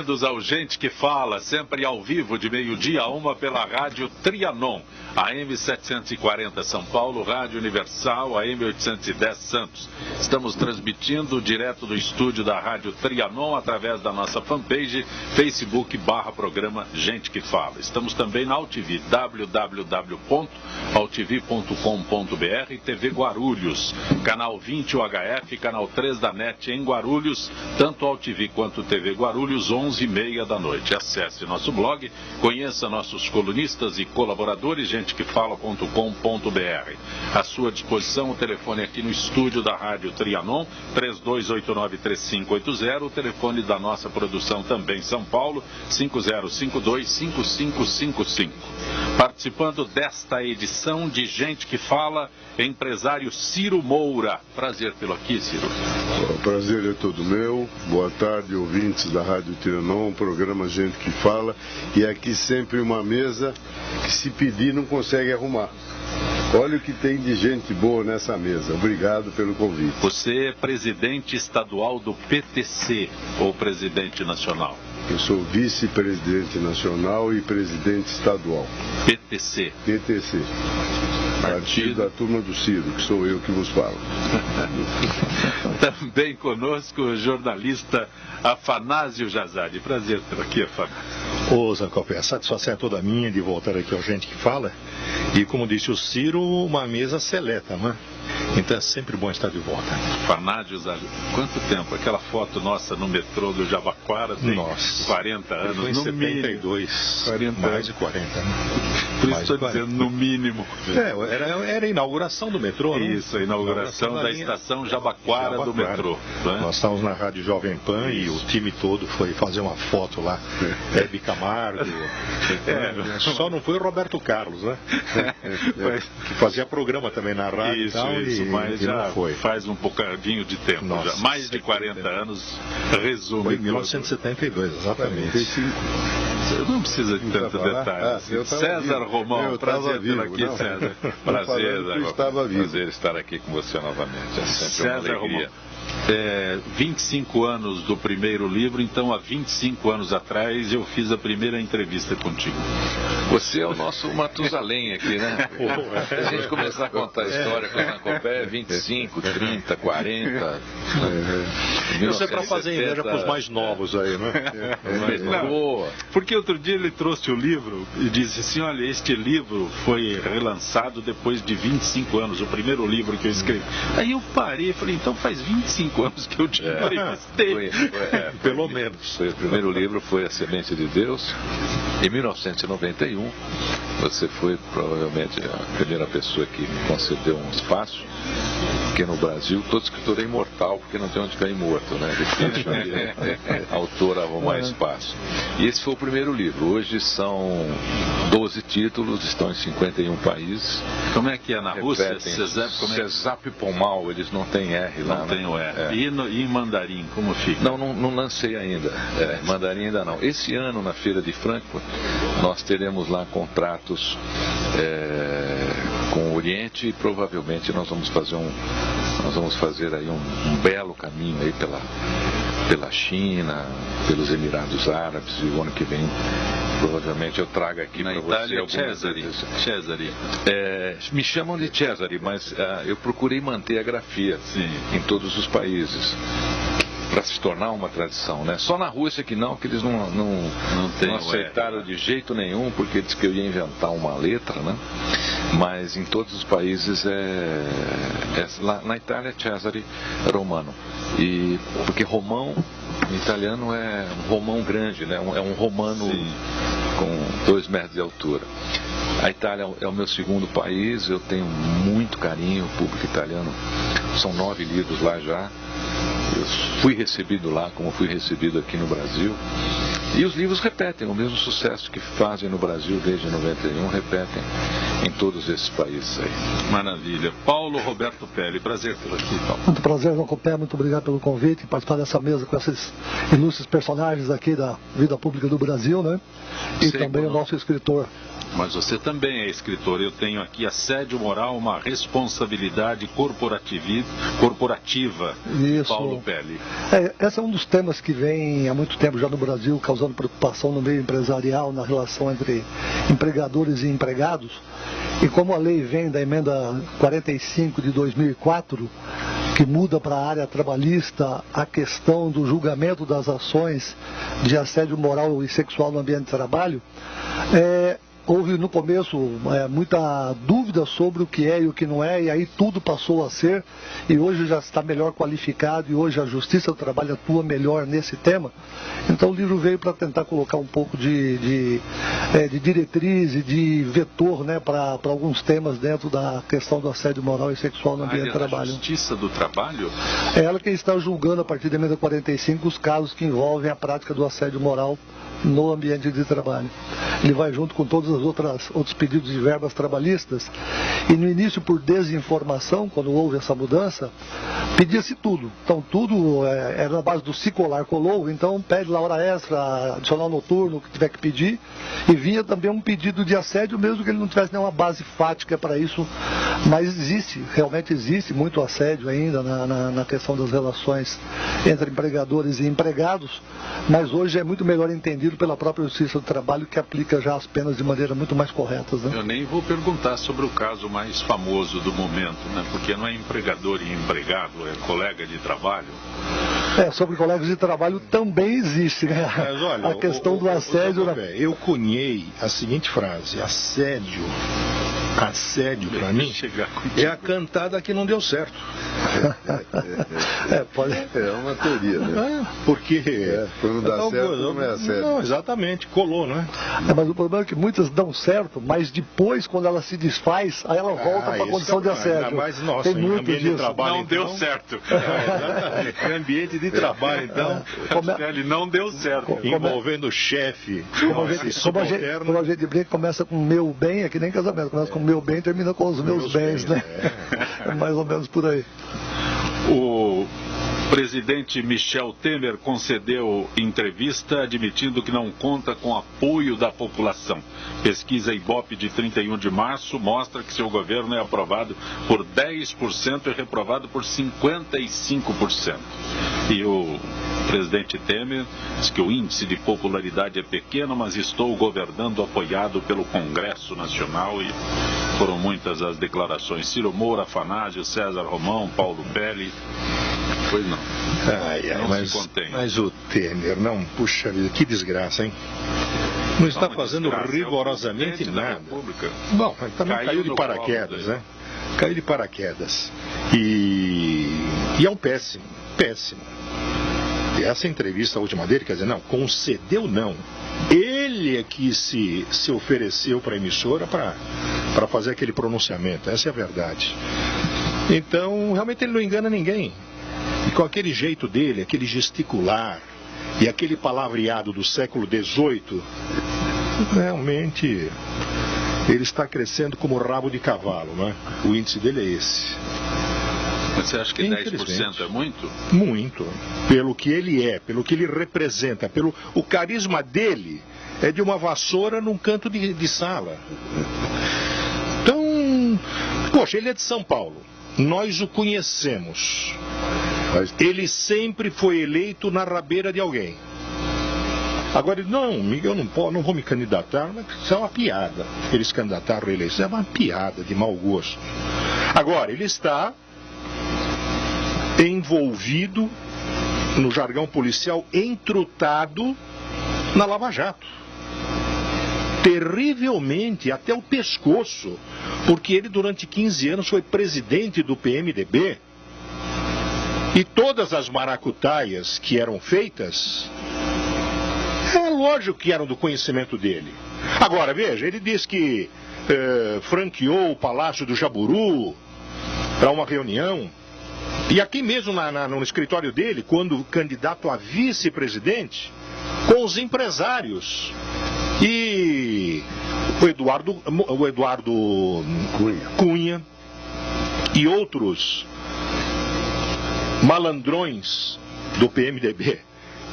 bem-vindos ao Gente que Fala, sempre ao vivo de meio-dia a 1 pela Rádio Trianon, AM 740 São Paulo, Rádio Universal, AM 810 Santos. Estamos transmitindo direto do estúdio da Rádio Trianon através da nossa fanpage, Facebook/programa Gente que Fala. Estamos também na AltV, www.altv.com.br, TV Guarulhos, canal 20 UHF, canal 3 da NET em Guarulhos, tanto AltV quanto TV Guarulhos, 11h30 da noite. Acesse nosso blog, conheça nossos colunistas e colaboradores, gentequefala.com.br. À sua disposição, o telefone aqui no estúdio da Rádio Trianon, 3289-3580, o telefone da nossa produção também São Paulo, 5052-5555. Participando desta edição de Gente que Fala, empresário Ciro Moura. Prazer tê-lo aqui, Ciro. O prazer é todo meu. Boa tarde, ouvintes da Rádio Trianon, programa Gente que Fala. E aqui sempre uma mesa que, se pedir, não consegue arrumar. Olha o que tem de gente boa nessa mesa. Obrigado pelo convite. Você é presidente estadual do PTC ou presidente nacional? Eu sou vice-presidente nacional e presidente estadual. PTC. PTC. Partido da turma do Ciro, que sou eu que vos falo. Também conosco o jornalista Afanásio Jazade. Prazer ter aqui, Afanásio. Ô, Zancopé, a satisfação é toda minha de voltar aqui ao Gente que Fala. E como disse o Ciro, uma mesa seleta, né? Então é sempre bom estar de volta. Afanásio Jazade, quanto tempo? Aquela foto nossa no metrô do Jabaquara tem 40 anos. Foi em 72, 40 mais anos. de 40, né? Por isso estou dizendo, no mínimo. Era a inauguração do metrô, né? Isso, a inauguração da estação Jabaquara do metrô. Né? Nós estávamos na Rádio Jovem Pan e o time todo foi fazer uma foto lá. Hebe Camargo. Só não foi o Roberto Carlos, né? Que fazia programa também na rádio. Isso, mas já foi. Faz um bocadinho de tempo. Nossa, já. Mais de 40 anos, resume. Foi em 1972, exatamente. Não precisa de tanto detalhe. César Romão, prazer tê-lo aqui, César. Prazer estar aqui com você novamente. É sempre uma alegria. 25 anos do primeiro livro, então há 25 anos atrás eu fiz a primeira entrevista contigo. Você é o nosso Matusalém aqui, né? Se a gente começar a contar a história com o Zancopé, 25, 30, 40. Isso é para fazer inveja para os mais novos aí, né? Boa. Porque outro dia ele trouxe o livro e disse assim, olha, este livro foi relançado depois de 25 anos, o primeiro livro que eu escrevi. Aí eu parei e falei, então faz 25 anos que eu te entrevistei. Pelo menos. O primeiro livro foi A Semente de Deus. Em 1991, você foi provavelmente a primeira pessoa que me concedeu um espaço, porque no Brasil todo escritor é imortal, porque não tem onde cair morto, né? Difícil autor arrumar espaço. E esse foi o primeiro livro. Hoje são 12 títulos, estão em 51 países. Como é que é na Rússia? Cesap Pomal, eles não têm R lá. Não tem o R. E em mandarim, como fica? Não lancei ainda. Mandarim ainda não. Esse ano, na Feira de Frankfurt, nós teremos lá contratos com o Oriente e provavelmente nós vamos fazer aí um belo caminho aí pela China, pelos Emirados Árabes, e o ano que vem provavelmente eu trago aqui para você. Na Itália, Cesare. Me chamam de Cesare, mas eu procurei manter a grafia em todos os países, para se tornar uma tradição, né? Só na Rússia que eles não aceitaram de jeito nenhum, porque diz que eu ia inventar uma letra, né? Mas em todos os países lá na Itália é Cesare Romano. E porque romão em italiano é um romão grande, né? É um romano com 2 metros de altura. A Itália é o meu segundo país, eu tenho muito carinho, o público italiano, são 9 livros lá já. Eu fui recebido lá como fui recebido aqui no Brasil. E os livros repetem o mesmo sucesso que fazem no Brasil desde 91, repetem em todos esses países aí. Maravilha. Paulo Roberto Pelli, prazer tê-lo aqui, Paulo. Muito prazer, João Copé, muito obrigado pelo convite e participar dessa mesa com esses ilustres personagens aqui da vida pública do Brasil, né? E Sei, também o nosso escritor. Mas você também é escritor. Eu tenho aqui Assédio Moral, uma responsabilidade corporativa. Isso. Paulo Pelli. Esse é um dos temas que vem há muito tempo já no Brasil, causando preocupação no meio empresarial, na relação entre empregadores e empregados. E como a lei vem da emenda 45 de 2004, que muda para a área trabalhista a questão do julgamento das ações de assédio moral e sexual no ambiente de trabalho, houve no começo muita dúvida sobre o que é e o que não é, e aí tudo passou a ser, e hoje já está melhor qualificado, e hoje a Justiça do Trabalho atua melhor nesse tema. Então o livro veio para tentar colocar um pouco de diretriz e de vetor, né, para alguns temas dentro da questão do assédio moral e sexual no ambiente de trabalho. A Justiça do Trabalho? É ela quem está julgando a partir da emenda 45 os casos que envolvem a prática do assédio moral no ambiente de trabalho. Ele vai junto com todos os outros pedidos de verbas trabalhistas, e no início, por desinformação, quando houve essa mudança, pedia-se tudo. Então tudo era na base do se colar, colou, então pede lá hora extra, adicional noturno, o que tiver que pedir, e vinha também um pedido de assédio, mesmo que ele não tivesse nenhuma base fática para isso, mas realmente existe muito assédio ainda na questão das relações entre empregadores e empregados, mas hoje é muito melhor entendido pela própria Justiça do Trabalho, que aplica já as penas de maneira muito mais correta, né? Eu nem vou perguntar sobre o caso mais famoso do momento, né? Porque não é empregador e empregado, é colega de trabalho. Sobre colegas de trabalho também existe, né? Mas olha, a questão do assédio... Eu cunhei a seguinte frase: assédio para mim é a cantada que não deu certo. É uma teoria, né? Porque quando dá certo não é assédio. Não, exatamente, colou, não é? Mas o problema é que muitas dão certo, mas depois, quando ela se desfaz, aí ela volta para a condição de assédio. Mas, nossa, tem muito ambiente disso. De trabalho, não então, deu certo. Exatamente. Ambiente de trabalho, então. Ele não deu certo. Envolvendo o chefe. Como a gente brinca, começa com meu bem, é que nem casamento, começa com meu bem e termina com os meus bens, né? É mais ou menos por aí. O presidente Michel Temer concedeu entrevista admitindo que não conta com apoio da população. Pesquisa Ibope de 31 de março mostra que seu governo é aprovado por 10% e reprovado por 55%. E o presidente Temer diz que o índice de popularidade é pequeno, mas estou governando apoiado pelo Congresso Nacional, e foram muitas as declarações. Ciro Moura, Afanásio, César Romão, Paulo Pelli. Pois não. Mas o Temer, não, puxa vida, que desgraça, hein? Não está fazendo rigorosamente nada. Bom, ele também caiu de paraquedas, né? Caiu de paraquedas. E é um péssimo. E essa entrevista, a última dele, quer dizer, não, concedeu não. Ele é que se ofereceu para a emissora para fazer aquele pronunciamento. Essa é a verdade. Então, realmente ele não engana ninguém. E com aquele jeito dele, aquele gesticular e aquele palavreado do século XVIII, realmente ele está crescendo como rabo de cavalo, né? O índice dele é esse. Mas você acha que 10% é muito? Muito. Pelo que ele é, pelo que ele representa, o carisma dele é de uma vassoura num canto de sala. Então, poxa, ele é de São Paulo. Nós o conhecemos. Ele sempre foi eleito na rabeira de alguém. Agora, eu não vou me candidatar, mas isso é uma piada. Eles candidataram a eleição, é uma piada de mau gosto. Agora, ele está envolvido, no jargão policial, entrutado na Lava Jato. Terrivelmente, até o pescoço, porque ele durante 15 anos foi presidente do PMDB, e todas as maracutaias que eram feitas, é lógico que eram do conhecimento dele. Agora, veja, ele diz que franqueou o Palácio do Jaburu para uma reunião, e aqui mesmo no escritório dele, quando candidato a vice-presidente, com os empresários. E o Eduardo Cunha e outros malandrões do PMDB,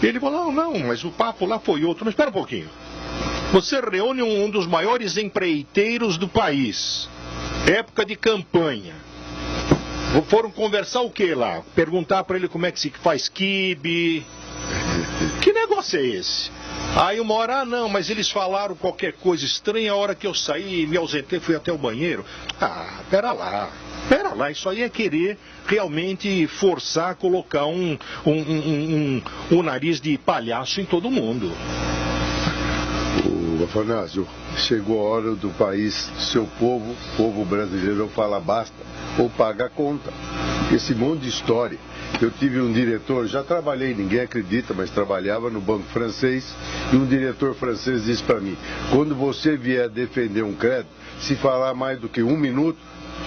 ele falou, não, mas o papo lá foi outro. Mas espera um pouquinho. Você reúne um dos maiores empreiteiros do país, época de campanha. Foram conversar o que lá? Perguntar para ele como é que se faz quibe. Que negócio é esse? Aí uma hora, não, mas eles falaram qualquer coisa estranha. A hora que eu saí, me ausentei, fui até o banheiro. Pera lá, isso aí é querer realmente forçar a colocar um nariz de palhaço em todo mundo. Afanásio, chegou a hora do país, seu povo brasileiro, falar basta ou paga a conta. Esse monte de história. Eu tive um diretor, já trabalhei, ninguém acredita, mas trabalhava no banco francês, e um diretor francês disse para mim, quando você vier defender um crédito, se falar mais do que 1 minuto,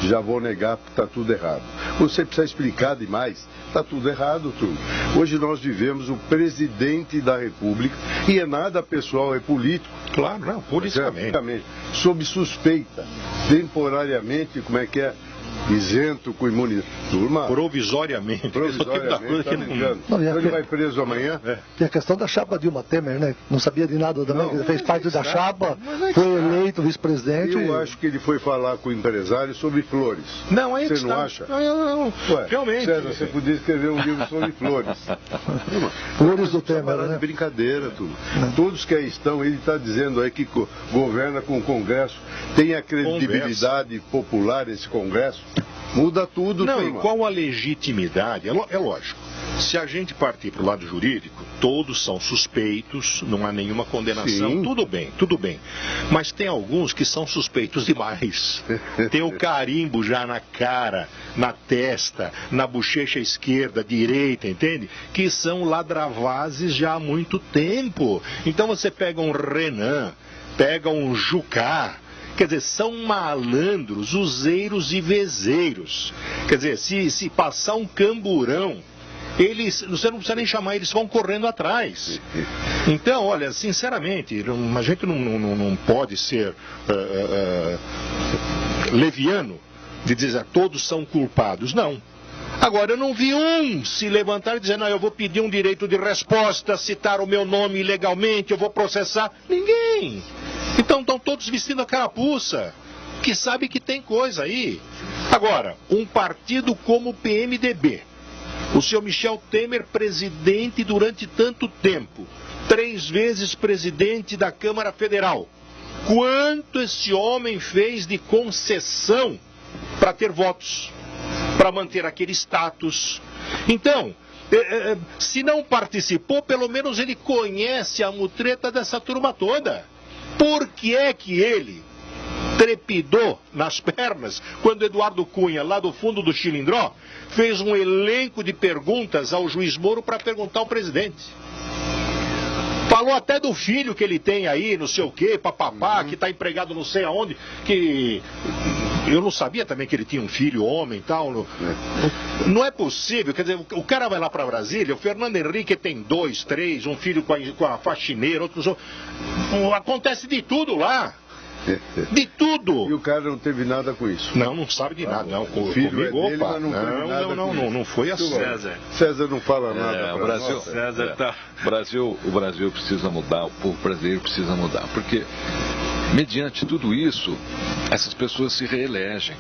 já vou negar porque está tudo errado. Você precisa explicar demais, está tudo errado, tudo. Hoje nós vivemos o presidente da República, e é nada pessoal, é político. Claro, não, politicamente. Sob suspeita, temporariamente, como é que é? Isento com imunidade. Turma, provisoriamente. Tá brincando. Então ele vai preso amanhã? Tem a questão da chapa Dilma Temer, né? Não sabia de nada também, ele fez parte da chapa, foi eleito vice-presidente. Eu acho que ele foi falar com o empresário sobre flores. Não, aí você não acha? Não. Ué, realmente. César, você podia escrever um livro sobre flores. Flores do Temer, né? Brincadeira, tudo. Todos que aí estão, ele está dizendo aí que governa com o Congresso, tem a credibilidade popular esse Congresso. Muda tudo, não, turma. E qual a legitimidade? É lógico. Se a gente partir para o lado jurídico, todos são suspeitos, não há nenhuma condenação. Sim. Tudo bem. Mas tem alguns que são suspeitos demais. Tem o carimbo já na cara, na testa, na bochecha esquerda, direita, entende? Que são ladravazes já há muito tempo. Então você pega um Renan, pega um Jucá. Quer dizer, são malandros, useiros e vezeiros. Quer dizer, se passar um camburão, você não precisa nem chamar, eles vão correndo atrás. Então, olha, sinceramente, a gente não pode ser leviano de dizer todos são culpados. Não. Agora, eu não vi um se levantar e dizer, não, eu vou pedir um direito de resposta, citar o meu nome ilegalmente, eu vou processar. Ninguém. Então estão todos vestindo a carapuça, que sabe que tem coisa aí. Agora, um partido como o PMDB, o senhor Michel Temer, presidente durante tanto tempo, 3 vezes presidente da Câmara Federal. Quanto esse homem fez de concessão para ter votos, para manter aquele status? Então, se não participou, pelo menos ele conhece a mutreta dessa turma toda. Por que é que ele trepidou nas pernas quando Eduardo Cunha, lá do fundo do Chilindró, fez um elenco de perguntas ao juiz Moro para perguntar ao presidente? Falou até do filho que ele tem aí, não sei o quê, papapá, que está empregado não sei aonde, que... Eu não sabia também que ele tinha um filho, homem e tal. Não é possível, quer dizer, o cara vai lá para Brasília, o Fernando Henrique tem 2, 3, um filho com a faxineira, outro... Acontece de tudo lá. De tudo. E o cara não teve nada com isso. Não sabe de nada. Não. O filho comigo, é dele, opa, mas não teve nada com isso. Não foi assim. César não fala nada. O Brasil, o Brasil precisa mudar, o povo brasileiro precisa mudar, porque mediante tudo isso, essas pessoas se reelegem.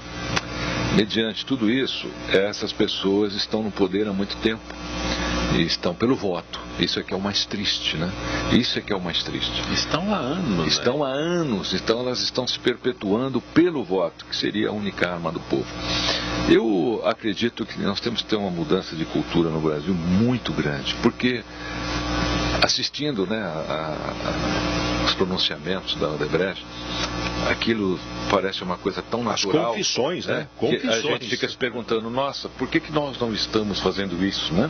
Mediante tudo isso, essas pessoas estão no poder há muito tempo. E estão pelo voto. Isso é que é o mais triste, né? Isso é que é o mais triste. Estão há anos. Estão há anos. Então elas estão se perpetuando pelo voto, que seria a única arma do povo. Eu acredito que nós temos que ter uma mudança de cultura no Brasil muito grande, porque assistindo, né, os pronunciamentos da Odebrecht, aquilo parece uma coisa tão natural. As confissões, né? Que a gente fica se perguntando, nossa, por que nós não estamos fazendo isso, né?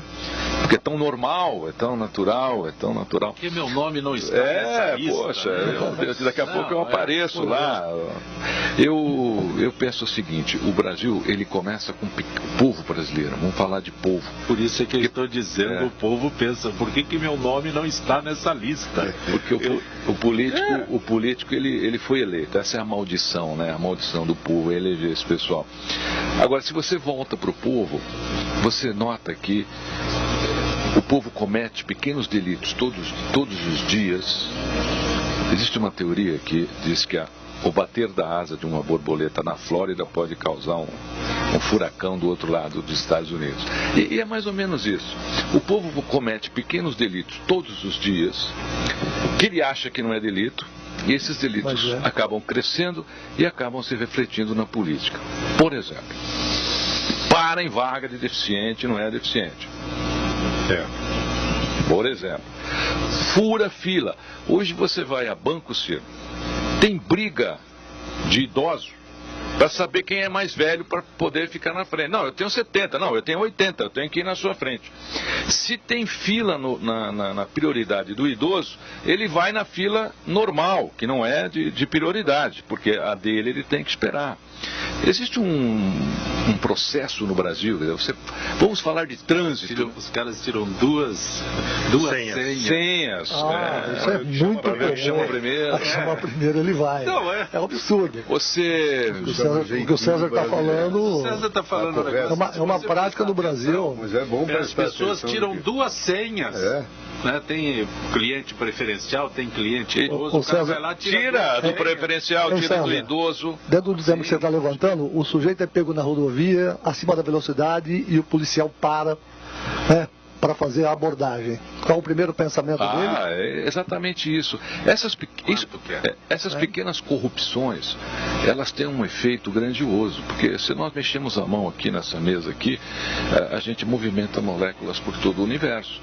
Porque é tão normal, é tão natural, é tão natural. Porque meu nome não está nessa lista. Poxa, daqui a pouco eu apareço lá. Eu eu penso o seguinte, o Brasil, ele começa com o povo brasileiro, vamos falar de povo. Por isso é que eu estou dizendo, o povo pensa, por que meu nome não está nessa lista? Porque o político ele foi eleito, essa é a maldição, né? A maldição do povo, é eleger esse pessoal. Agora, se você volta para o povo, você nota que o povo comete pequenos delitos todos os dias. Existe uma teoria que diz que o bater da asa de uma borboleta na Flórida pode causar um furacão do outro lado dos Estados Unidos. E é mais ou menos isso. O povo comete pequenos delitos todos os dias, que ele acha que não é delito, e esses delitos acabam crescendo e acabam se refletindo na política. Por exemplo, para em vaga de deficiente, não é deficiente. Por exemplo, fura fila. Hoje você vai a Banco Ciro, tem briga de idoso para saber quem é mais velho para poder ficar na frente. Não, eu tenho 70, não, eu tenho 80, eu tenho que ir na sua frente. Se tem fila na prioridade do idoso, ele vai na fila normal, que não é de prioridade, porque a dele ele tem que esperar. Existe um processo no Brasil, vamos falar de trânsito. Os caras tiram duas senhas. Isso é muito bom. Chama primeiro. Chama primeiro, ele vai. Não, é um absurdo. Você... O que o César está falando... O César está falando... É uma prática no Brasil. Mas é bom as pessoas tiram duas senhas. Né? Tem cliente preferencial, tem cliente idoso. O cara vai lá, tira do preferencial, tira do idoso. Dentro do exemplo que você está levantando, o sujeito é pego na rodovia, acima da velocidade, e o policial para fazer a abordagem. Qual o primeiro pensamento dele? É exatamente isso. Essas pequenas corrupções, elas têm um efeito grandioso, porque se nós mexemos a mão aqui nessa mesa aqui, a gente movimenta moléculas por todo o universo.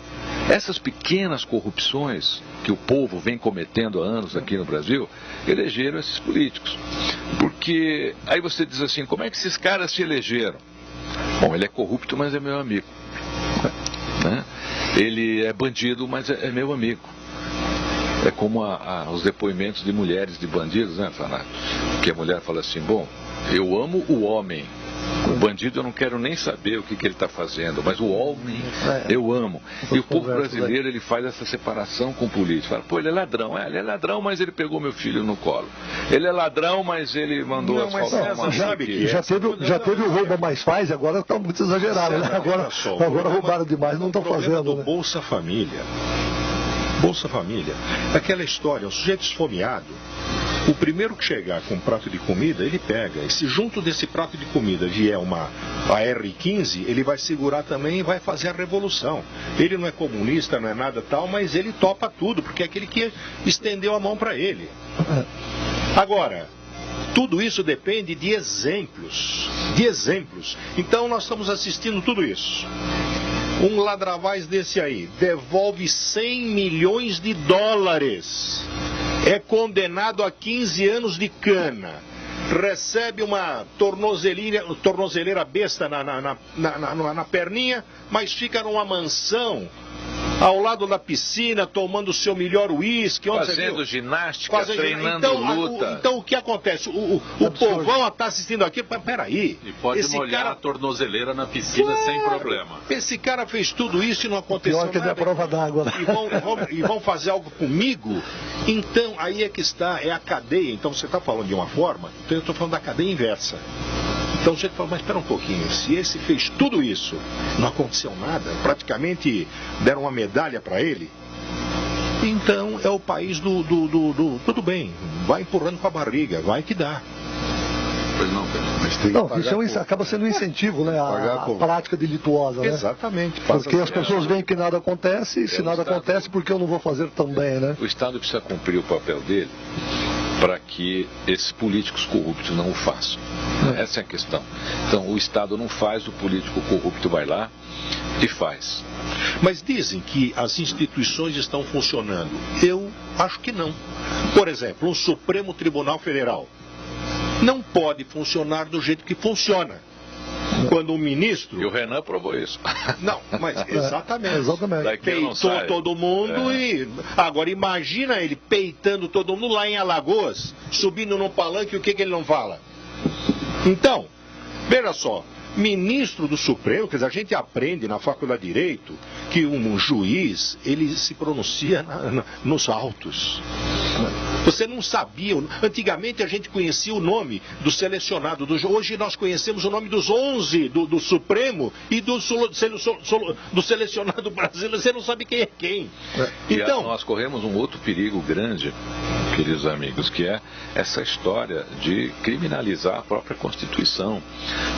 Essas pequenas corrupções que o povo vem cometendo há anos aqui no Brasil, elegeram esses políticos. Porque aí você diz assim, como é que esses caras se elegeram? Bom, ele é corrupto, mas é meu amigo. Né? Ele é bandido, mas é meu amigo. É como os depoimentos de mulheres de bandidos, né, Fanato? Que a mulher fala assim, bom, eu amo o homem. O bandido eu não quero nem saber o que ele está fazendo, mas o homem eu amo. E o povo brasileiro, ele faz essa separação com o político. Fala, pô, ele é ladrão. Ele é ladrão, mas ele pegou meu filho no colo. Ele é ladrão, mas ele mandou asfaltar uma sabe já teve o roubo mais faz, agora está muito exagerado. Né? Agora roubaram demais, não estão fazendo. Né? Bolsa Família. Bolsa Família. Aquela história, o sujeito esfomeado, o primeiro que chegar com um prato de comida, ele pega. E se junto desse prato de comida vier a R15, ele vai segurar também e vai fazer a revolução. Ele não é comunista, não é nada tal, mas ele topa tudo, porque é aquele que estendeu a mão para ele. Agora, tudo isso depende de exemplos. Então nós estamos assistindo tudo isso. Um ladravaz desse aí devolve 100 milhões de dólares. É condenado a 15 anos de cana. Recebe uma tornozeleira besta na perninha, mas fica numa mansão ao lado da piscina, tomando o seu melhor uísque. Fazendo ginástica, treinando luta. Então o que acontece? O povão está assistindo aqui, peraí. E pode molhar a tornozeleira na piscina sem problema. Esse cara fez tudo isso e não aconteceu nada. Pior que é prova d'água. E vão fazer algo comigo? Então, aí é que está, é a cadeia. Então você está falando de uma forma, então eu estou falando da cadeia inversa. Então você fala, mas espera um pouquinho, se esse fez tudo isso, não aconteceu nada, praticamente deram uma medalha para ele, então é o país do tudo bem, vai empurrando com a barriga, vai que dá. Isso acaba sendo um incentivo, né, a prática delituosa, né? Exatamente. Porque as pessoas veem que nada acontece, e se nada acontece, por que eu não vou fazer também, né? O Estado precisa cumprir o papel dele para que esses políticos corruptos não o façam. Essa é a questão. Então, o Estado não faz, o político corrupto vai lá e faz. Mas dizem que as instituições estão funcionando. Eu acho que não. Por exemplo, um Supremo Tribunal Federal não pode funcionar do jeito que funciona. Quando o ministro... E o Renan provou isso. Não, mas exatamente. Peitou todo mundo e... Agora, imagina ele peitando todo mundo lá em Alagoas, subindo num palanque, o que ele não fala? Então, veja só, ministro do Supremo, quer dizer, a gente aprende na Faculdade de Direito que um juiz, ele se pronuncia nos autos. Você não sabia, antigamente a gente conhecia o nome do selecionado, hoje nós conhecemos o nome dos 11 do Supremo e do selecionado brasileiro, você não sabe quem é quem. Então, nós corremos um outro perigo grande, queridos amigos, que é essa história de criminalizar a própria Constituição.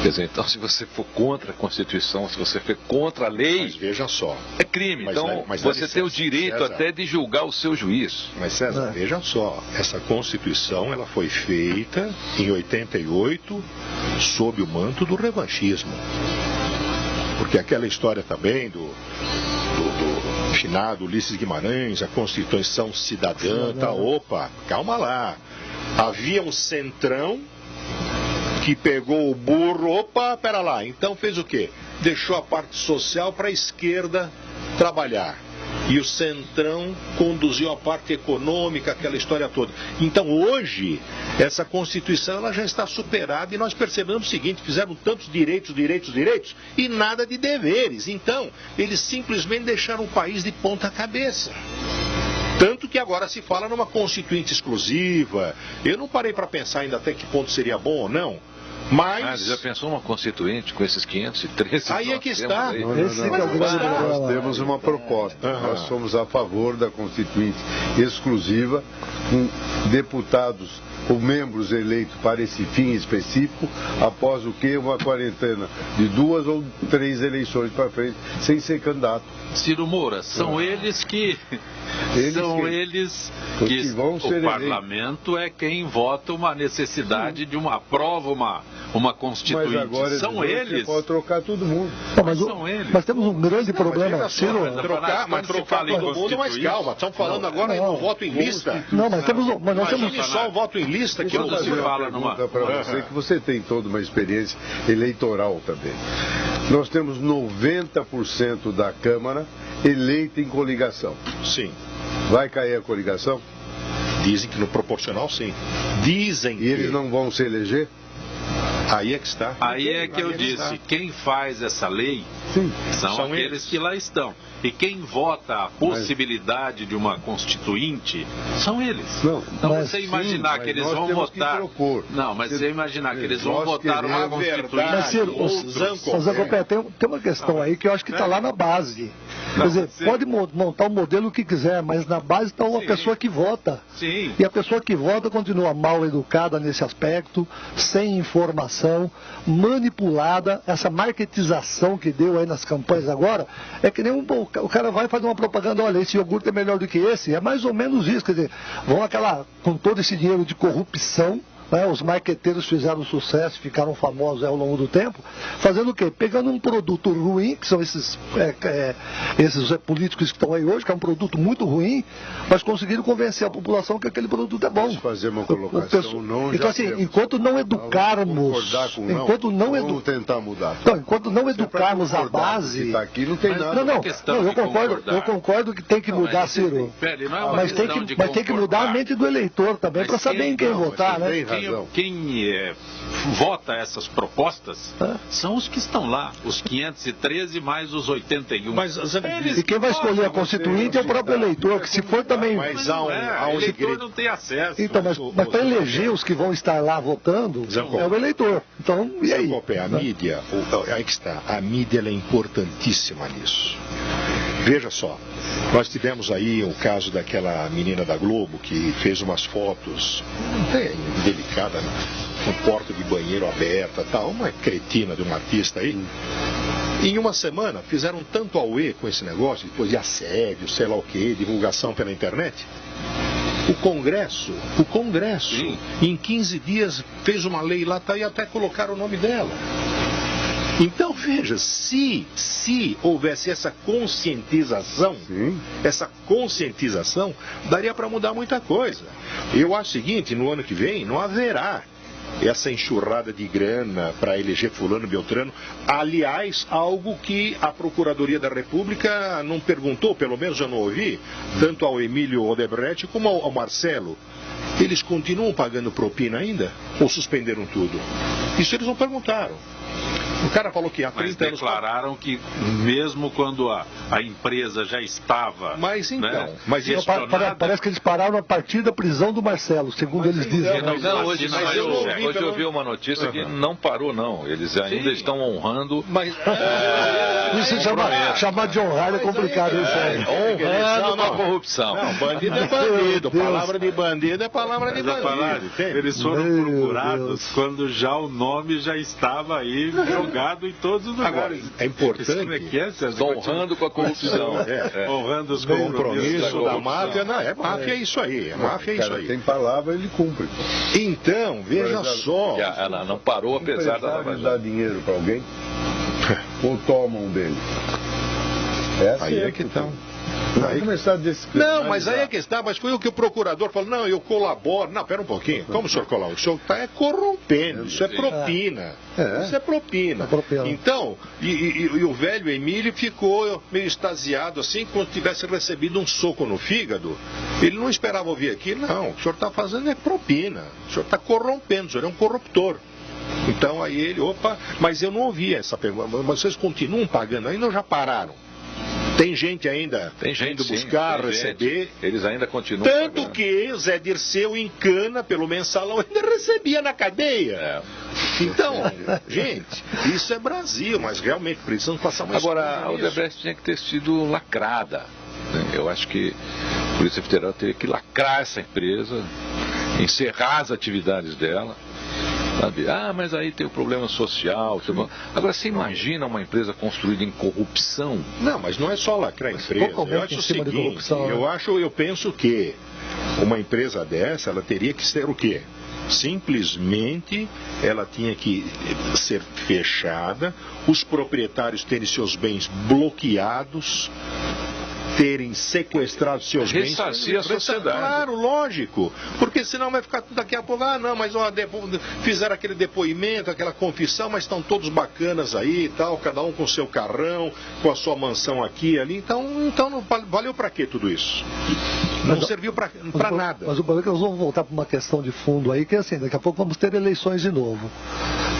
Quer dizer, então, se você for contra a Constituição, se você for contra a lei, mas veja só, é crime. Então, você tem o direito, César, até de julgar o seu juiz. Mas, César, veja só, essa Constituição, ela foi feita em 88 sob o manto do revanchismo. Porque aquela história também do finado Ulisses Guimarães, a Constituição cidadã, tá, opa, calma lá. Havia um centrão que pegou o burro, opa, pera lá, então fez o quê? Deixou a parte social para a esquerda trabalhar. E o centrão conduziu a parte econômica, aquela história toda. Então hoje, essa Constituição ela já está superada e nós percebemos o seguinte, fizeram tantos direitos e nada de deveres. Então, eles simplesmente deixaram o país de ponta cabeça. Tanto que agora se fala numa constituinte exclusiva. Eu não parei para pensar ainda até que ponto seria bom ou não. Mas já pensou uma constituinte com esses 513? Aí é que está. Nós temos uma proposta. Nós somos a favor da constituinte exclusiva, com deputados ou membros eleitos para esse fim específico, após o que? Uma quarentena de 2 ou 3 eleições para frente, sem ser candidato. Ciro Moura, são eles que vão ser o parlamento é quem vota uma necessidade de uma prova, uma constituinte. Mas agora são eles. Você pode trocar todo mundo. Mas são eles. Mas temos um grande problema, Ciro. Trocar todo mundo, mas calma, estamos falando agora no voto em lista. Não, mas nós temos só o voto em lista que não se fala para você que você tem toda uma experiência eleitoral também. Nós temos 90% da Câmara eleita em coligação. Sim. Vai cair a coligação? Dizem que no proporcional, sim. Dizem que... E eles não vão se eleger? Aí é que está. Aí é que eu disse, quem faz essa lei são aqueles que lá estão. E quem vota a possibilidade de uma constituinte são eles. Então você imaginar que eles vão votar... Não, mas você imaginar que eles vão votar uma constituinte... Mas, Ciro, tem uma questão aí que eu acho que está lá na base. Quer dizer, pode montar o modelo que quiser, mas na base está uma pessoa que vota. Sim. E a pessoa que vota continua mal educada nesse aspecto, sem informação, manipulada. Essa marketização que deu aí nas campanhas agora, é que nem o cara vai fazer uma propaganda, olha, esse iogurte é melhor do que esse. É mais ou menos isso, quer dizer, vão com todo esse dinheiro de corrupção, né, os marqueteiros fizeram sucesso, ficaram famosos ao longo do tempo, fazendo o quê? Pegando um produto ruim, que são esses políticos que estão aí hoje, que é um produto muito ruim, mas conseguiram convencer a população que aquele produto é bom. Fazer uma colocação, então, assim, enquanto não educarmos, vamos tentar mudar. Não, enquanto não educarmos a base, tá aqui, não tem nada. Eu concordo que tem que mudar, Ciro. Mas tem que mudar a mente do eleitor também, para saber em quem votar, né? Quem vota essas propostas são os que estão lá, os 513 mais os 81. E quem vai escolher a constituinte é o próprio eleitor, que se for também... Mas o eleitor não tem acesso. Então, mas para eleger os que vão estar lá votando, é o eleitor. Então, e aí? A mídia, aí que está, a mídia ela é importantíssima nisso. Veja só, nós tivemos aí o caso daquela menina da Globo que fez umas fotos até delicada, né? Com porta de banheiro aberta, tal, uma cretina de uma artista aí. Em uma semana fizeram tanto auê com esse negócio, depois de assédio, sei lá o que, divulgação pela internet. O Congresso, em 15 dias fez uma lei lá, tá, e até colocaram o nome dela. Então, veja, se houvesse essa conscientização, daria para mudar muita coisa. Eu acho o seguinte, no ano que vem não haverá essa enxurrada de grana para eleger fulano, beltrano. Aliás, algo que a Procuradoria da República não perguntou, pelo menos eu não ouvi, tanto ao Emílio Odebrecht como ao Marcelo. eles continuam pagando propina ainda? Ou suspenderam tudo? Isso eles não perguntaram. O cara falou que há 30 anos... declararam que mesmo quando a empresa já estava... Mas então... Né, mas isso, parece que eles pararam a partir da prisão do Marcelo, segundo eles dizem. Hoje eu vi uma notícia que não parou, não. Eles ainda estão honrando... Isso chamar de honrar é complicado. Honrando a corrupção. Não, bandido é bandido. Palavra de bandido é palavra de bandido. Eles foram procurados quando já o nome já estava aí jogado em todos os lugares. Agora, é importante. Estão honrando com a corrupção. Honrando os compromissos da máfia. Não, é máfia, é isso aí. É máfia, é isso aí. Tem palavra, ele cumpre. Então, veja só. Ela não parou, apesar da Lava Jato. Dá dinheiro para alguém? Ou tomam dele? Aí é que está. Não, mas aí é que está, mas foi o que o procurador falou, não, eu colaboro. Não, pera um pouquinho, como o senhor colabora? O senhor está corrompendo, isso é propina. Isso é propina. Então, e o velho Emílio ficou meio extasiado assim, como se tivesse recebido um soco no fígado. Ele não esperava ouvir aquilo, não, o senhor está fazendo é propina, o senhor está corrompendo, o senhor é um corruptor. Então aí ele, mas eu não ouvi essa pergunta, mas vocês continuam pagando ainda ou já pararam? Tem gente ainda indo buscar, receber. Eles ainda continuam Tanto pagando. Que o Zé Dirceu em Cana, pelo mensalão, ainda recebia na cadeia. Então, gente, isso é Brasil, mas realmente precisamos passar mais... Agora, a Odebrecht tinha que ter sido lacrada. Eu acho que a Polícia Federal teria que lacrar essa empresa, encerrar as atividades dela. Sabe? Mas aí tem o problema social. Agora, você imagina uma empresa construída em corrupção? Não, mas não é só lacrar a empresa. Eu acho o seguinte, eu penso que uma empresa dessa, ela teria que ser o quê? Simplesmente ela tinha que ser fechada, os proprietários terem seus bens bloqueados, terem sequestrado seus bens. Ressarcir a sociedade. Claro, lógico. Porque senão vai ficar tudo daqui a pouco, não, mas fizeram aquele depoimento, aquela confissão, mas estão todos bacanas aí e tal, cada um com seu carrão, com a sua mansão aqui e ali. Então não valeu para quê tudo isso? Não serviu para nada. Mas o problema é que nós vamos voltar para uma questão de fundo aí, que é assim, daqui a pouco vamos ter eleições de novo.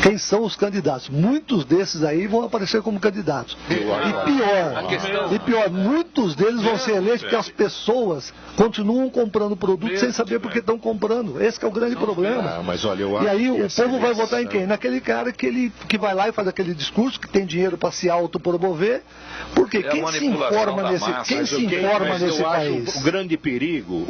Quem são os candidatos? Muitos desses aí vão aparecer como candidatos. E pior, muitos deles vão ser eleitos porque as pessoas continuam comprando produtos sem saber por que estão comprando. Esse que é o grande problema. Mas olha, e aí o povo vai votar em quem? Naquele cara que vai lá e faz aquele discurso, que tem dinheiro para se autopromover. Porque quem se informa nesse país? O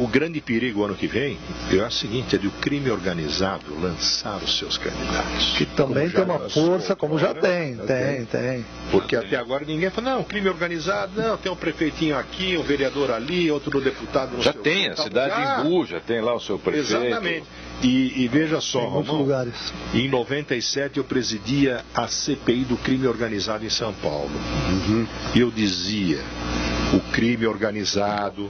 grande perigo ano que vem é o seguinte, é do crime organizado lançar os seus candidatos. Que também tem uma força, como já tem. Porque até agora ninguém fala, não, crime organizado, não, tem um prefeitinho aqui, um vereador ali, outro deputado no já tem, a cidade de Imbu já tem lá o seu prefeito. Exatamente. E veja só, em muitos lugares. Em 97 eu presidia a CPI do crime organizado em São Paulo. E eu dizia, o crime organizado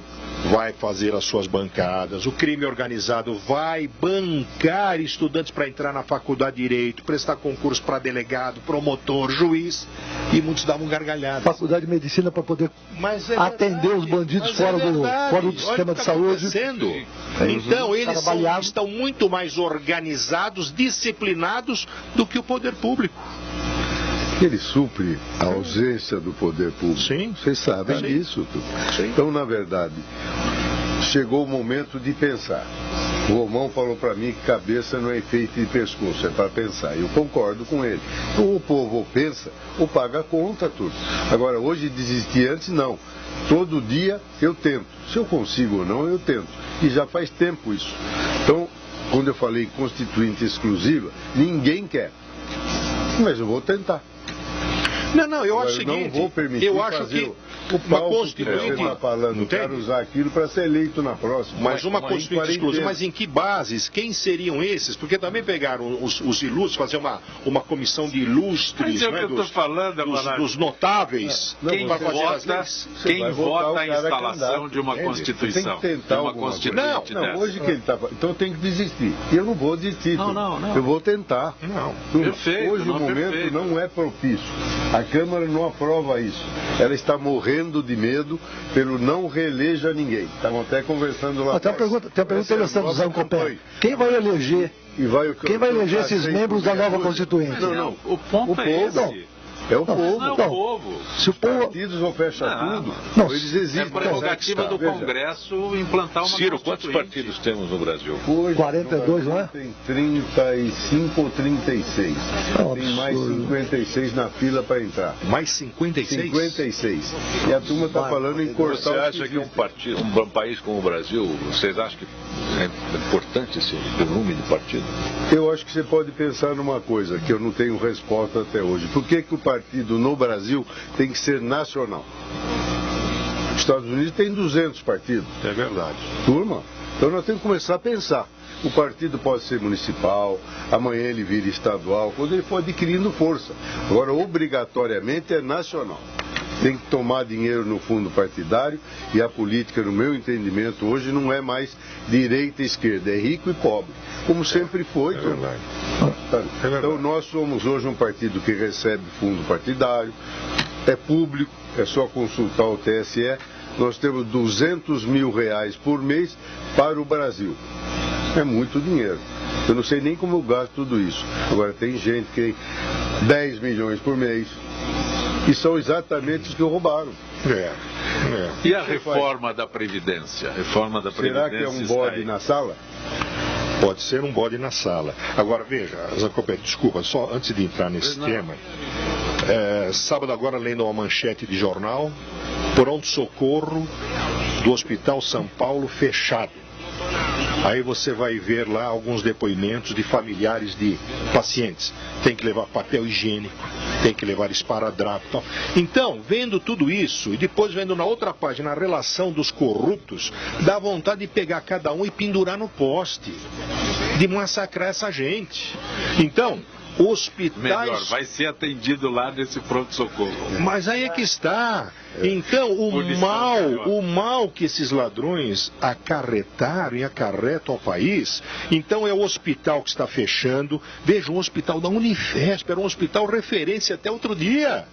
vai fazer as suas bancadas, o crime organizado vai bancar estudantes para entrar na faculdade de Direito, prestar concurso para delegado, promotor, juiz, e muitos davam gargalhadas. Faculdade de Medicina para poder atender os bandidos fora do sistema de saúde. Então, eles estão muito mais organizados, disciplinados do que o poder público. Ele supre a ausência do poder público. Sim. Vocês sabem disso. Sim. Então, na verdade, chegou o momento de pensar. O Romão falou para mim que cabeça não é feita de pescoço, é para pensar. Eu concordo com ele. Ou o povo ou pensa ou paga a conta, tudo. Agora, hoje desistir antes, não. Todo dia eu tento. Se eu consigo ou não, eu tento. E já faz tempo isso. Então, quando eu falei constituinte exclusiva, ninguém quer. Mas eu vou tentar. Não, eu acho o seguinte, não vou permitir eu acho que uma constituinte está falando, não quero usar aquilo para ser eleito na próxima. Mas uma constituinte exclusiva, mas em que bases? Quem seriam esses? Porque também pegaram os ilustres, fazer uma comissão de ilustres, mas é o que eu estou falando, dos notáveis. Quem vota a instalação de uma Constituição? Tem que tentar não, hoje que ele está... Então eu tenho que desistir. E eu não vou desistir. Não. Eu vou tentar. Perfeito. Hoje o momento não é propício. A Câmara não aprova isso. Ela está morrendo morrendo de medo pelo não reeleja ninguém. Estavam até conversando lá. Tem uma pergunta interessante do Zé Copé. Quem vai eleger? Quem vai eleger esses membros da nova Constituinte? Não, o ponto é esse. É o povo. Não é o povo. Se o povo... partidos vão fechar tudo, não, eles existem. É prerrogativa do Congresso implantar uma Ciro, quantos Constituinte. partidos temos no Brasil? Hoje, 42, não é? Tem 35 ou 36. É Tem mais 56 na fila para entrar. Mais 56? 56. E a turma está falando em cortar Você os acha que um país como o Brasil, vocês acham que é importante esse volume de partido? Eu acho que você pode pensar numa coisa que eu não tenho resposta até hoje. Por que o partido no Brasil tem que ser nacional? Os Estados Unidos tem 200 partidos. É verdade. Turma, então nós temos que começar a pensar. O partido pode ser municipal, amanhã ele vira estadual, quando ele for adquirindo força. Agora, obrigatoriamente é nacional. Tem que tomar dinheiro no fundo partidário e a política, no meu entendimento, hoje não é mais direita e esquerda, é rico e pobre, como sempre foi. É verdade. Então nós somos hoje um partido que recebe fundo partidário, é público, é só consultar o TSE, nós temos R$200 mil por mês para o Brasil. É muito dinheiro. Eu não sei nem como eu gasto tudo isso. Agora tem gente que tem 10 milhões por mês. E são exatamente os que roubaram. E a reforma da Previdência? Será que é um bode na sala? Pode ser um bode na sala. Agora, veja, Zacopé, desculpa, só antes de entrar nesse tema. Sábado agora, lendo uma manchete de jornal, pronto-socorro do Hospital São Paulo fechado. Aí você vai ver lá alguns depoimentos de familiares de pacientes. Tem que levar papel higiênico, tem que levar esparadrapo e tal. Então, vendo tudo isso e depois vendo na outra página a relação dos corruptos, dá vontade de pegar cada um e pendurar no poste, de massacrar essa gente. Então, hospitais... Melhor, vai ser atendido lá nesse pronto-socorro. Mas aí é que está. Então, o mal que esses ladrões acarretaram e acarretam ao país, então é o hospital que está fechando. Veja, um hospital da Unifesp, era um hospital referência até outro dia.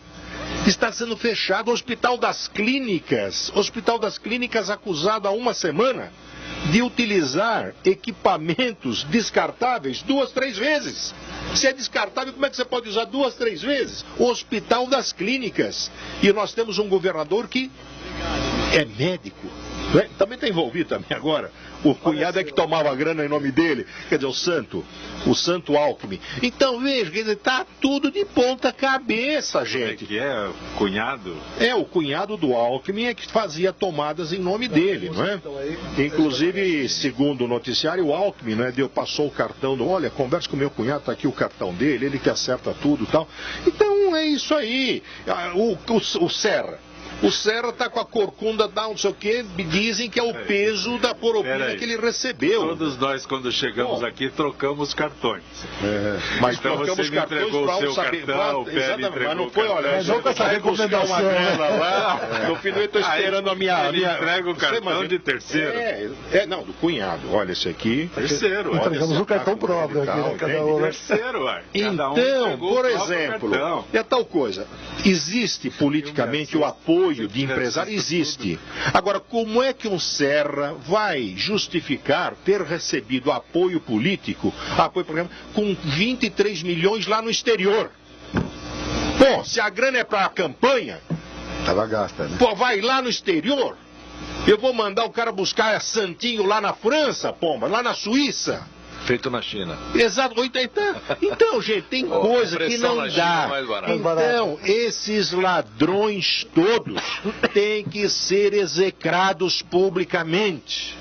Está sendo fechado o Hospital das Clínicas. Hospital das Clínicas acusado há uma semana de utilizar equipamentos descartáveis 2, 3 vezes. Se é descartável, como é que você pode usar 2, 3 vezes? O Hospital das Clínicas. E nós temos um governador que é médico. Né? Também está envolvido também agora. O cunhado é que tomava grana em nome dele. Quer dizer, o Santo Alckmin. Então, veja, está tudo de ponta cabeça, gente. Como é que é? Cunhado? O cunhado do Alckmin é que fazia tomadas em nome dele, não é? Inclusive, segundo o noticiário, o Alckmin, né, passou o cartão olha, conversa com o meu cunhado, está aqui o cartão dele, ele que acerta tudo e tal. Então, é isso aí. O Serra. O Serra está com a corcunda da não sei o que, dizem que é o peso da propina que ele recebeu. Todos nós, quando chegamos aqui, trocamos cartões. Mas então trocamos você cartões entregou para o seu saber. cartão, o Pérez entregou mas não foi, olha, mas não com essa recomendação. Uma grana lá, no final eu estou esperando a minha... Ele entrega o cartão de terceiro. Não, do cunhado. Olha, esse aqui... Terceiro, entregamos o cartão próprio aqui, né? Cada um. Terceiro, ué. Então, por exemplo, é tal coisa. Existe politicamente o apoio de empresário? Existe. Agora, como é que um Serra vai justificar ter recebido apoio político, apoio programa, com 23 milhões lá no exterior? Pô, se a grana é para a campanha, Tava gasta, né? Pô, vai lá no exterior. Eu vou mandar o cara buscar santinho lá na França, pomba, lá na Suíça. Feito na China. Exato. Então, gente, tem coisa que não dá. Então, esses ladrões todos têm que ser execrados publicamente.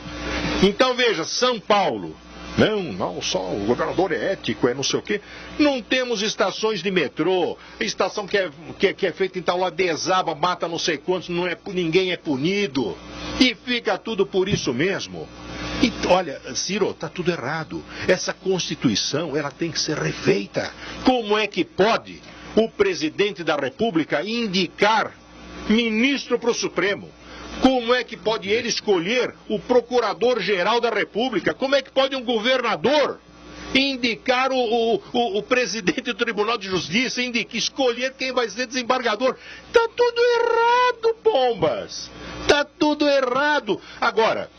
Então, veja, São Paulo. Não, só o governador é ético, é não sei o quê. Não temos estações de metrô, estação que é feita em tal lá, desaba, mata não sei quantos, ninguém é punido. E fica tudo por isso mesmo. E, olha, Ciro, está tudo errado. Essa Constituição, ela tem que ser refeita. Como é que pode o presidente da República indicar ministro para o Supremo? Como é que pode ele escolher o procurador-geral da República? Como é que pode um governador indicar o presidente do Tribunal de Justiça, escolher quem vai ser desembargador. Tá tudo errado, pombas. Tá tudo errado. Agora,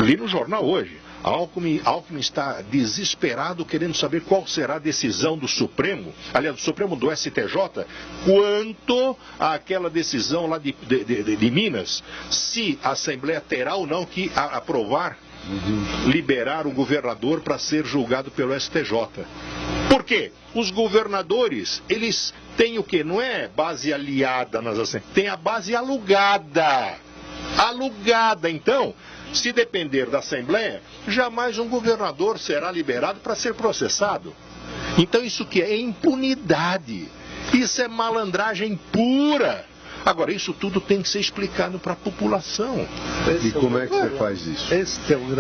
li no jornal hoje, Alckmin está desesperado querendo saber qual será a decisão do Supremo, aliás, do Supremo do STJ, quanto àquela decisão lá de Minas, se a Assembleia terá ou não que aprovar, liberar o governador para ser julgado pelo STJ. Por quê? Os governadores, eles têm o quê? Não é base aliada nas assembleias, tem a base alugada. Alugada, então, se depender da Assembleia, jamais um governador será liberado para ser processado. Então isso que é impunidade, isso é malandragem pura. Agora, isso tudo tem que ser explicado para a população. E como é que você faz isso?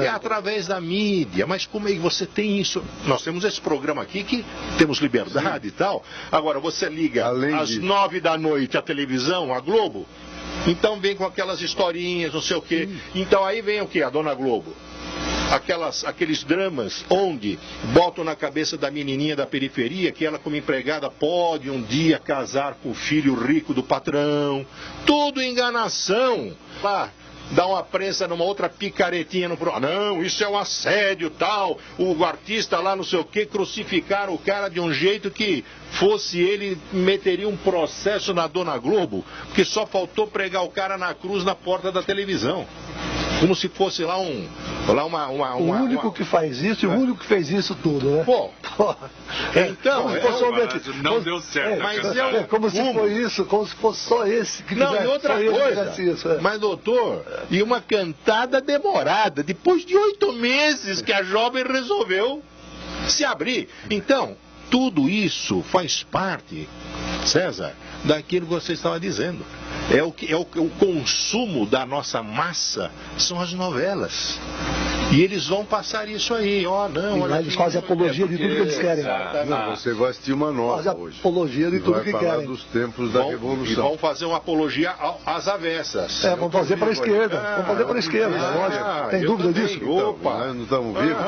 É através da mídia. Mas como é que você tem isso? Nós temos esse programa aqui que temos liberdade e tal. Agora, você liga às 9 da noite a televisão, a Globo, então vem com aquelas historinhas, não sei o quê. Então aí vem o quê? A Dona Globo. Aqueles dramas onde botam na cabeça da menininha da periferia que ela como empregada pode um dia casar com o filho rico do patrão. Tudo enganação. Lá, dá uma prensa numa outra picaretinha no programa. Não, isso é um assédio tal. O artista lá não sei o que, crucificaram o cara de um jeito que fosse ele, meteria um processo na Dona Globo, porque só faltou pregar o cara na cruz na porta da televisão. Como se fosse lá o único que faz isso e o único que fez isso tudo, né? Pô. Então, não deu certo. Mas como se foi isso, como se fosse só esse que não, e outra coisa. Isso, Mas, doutor, e uma cantada demorada, depois de 8 meses que a jovem resolveu se abrir. Então, tudo isso faz parte, César, daquilo que você estava dizendo. O consumo da nossa massa são as novelas. E eles vão passar isso aí, eles fazem apologia de tudo que eles querem. Não, você vai assistir uma nova hoje. Apologia de tudo que querem. Vai falar dos tempos da Revolução. E vão fazer uma apologia às avessas. Vão fazer para a esquerda. Vão fazer para a esquerda, lógico. Tem dúvida disso? Então, nós não estamos vivos.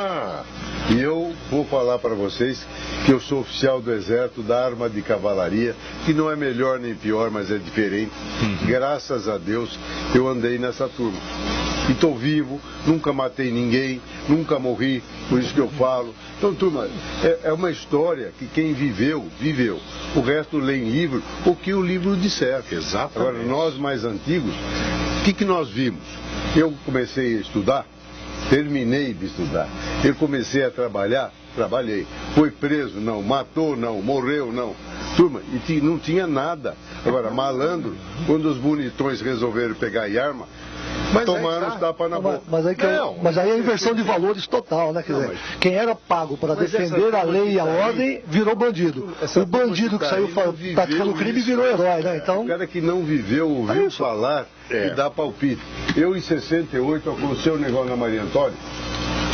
E eu vou falar para vocês que eu sou oficial do Exército, da Arma de Cavalaria, que não é melhor nem pior, mas é diferente. Graças a Deus eu andei nessa turma. E estou vivo, nunca matei ninguém, nunca morri, por isso que eu falo. Então, turma, é uma história que quem viveu, viveu. O resto lê em livro o que o livro disser. Exatamente. Agora, nós mais antigos, o que nós vimos? Eu comecei a estudar, terminei de estudar. Eu comecei a trabalhar, trabalhei. Foi preso, não. Matou, não. Morreu, não. Turma, e não tinha nada. Agora, malandro, quando os bonitões resolveram pegar arma, tomaram os tapas na boca. Mas aí é inversão de valores total, né? Quer dizer, quem era pago para defender a lei e a ordem virou bandido. O bandido que saiu praticando crime virou herói, né? Então... O cara que não viveu, ouviu falar e dá palpite. Eu, em 68, aconteceu um negócio na Maria Antônia.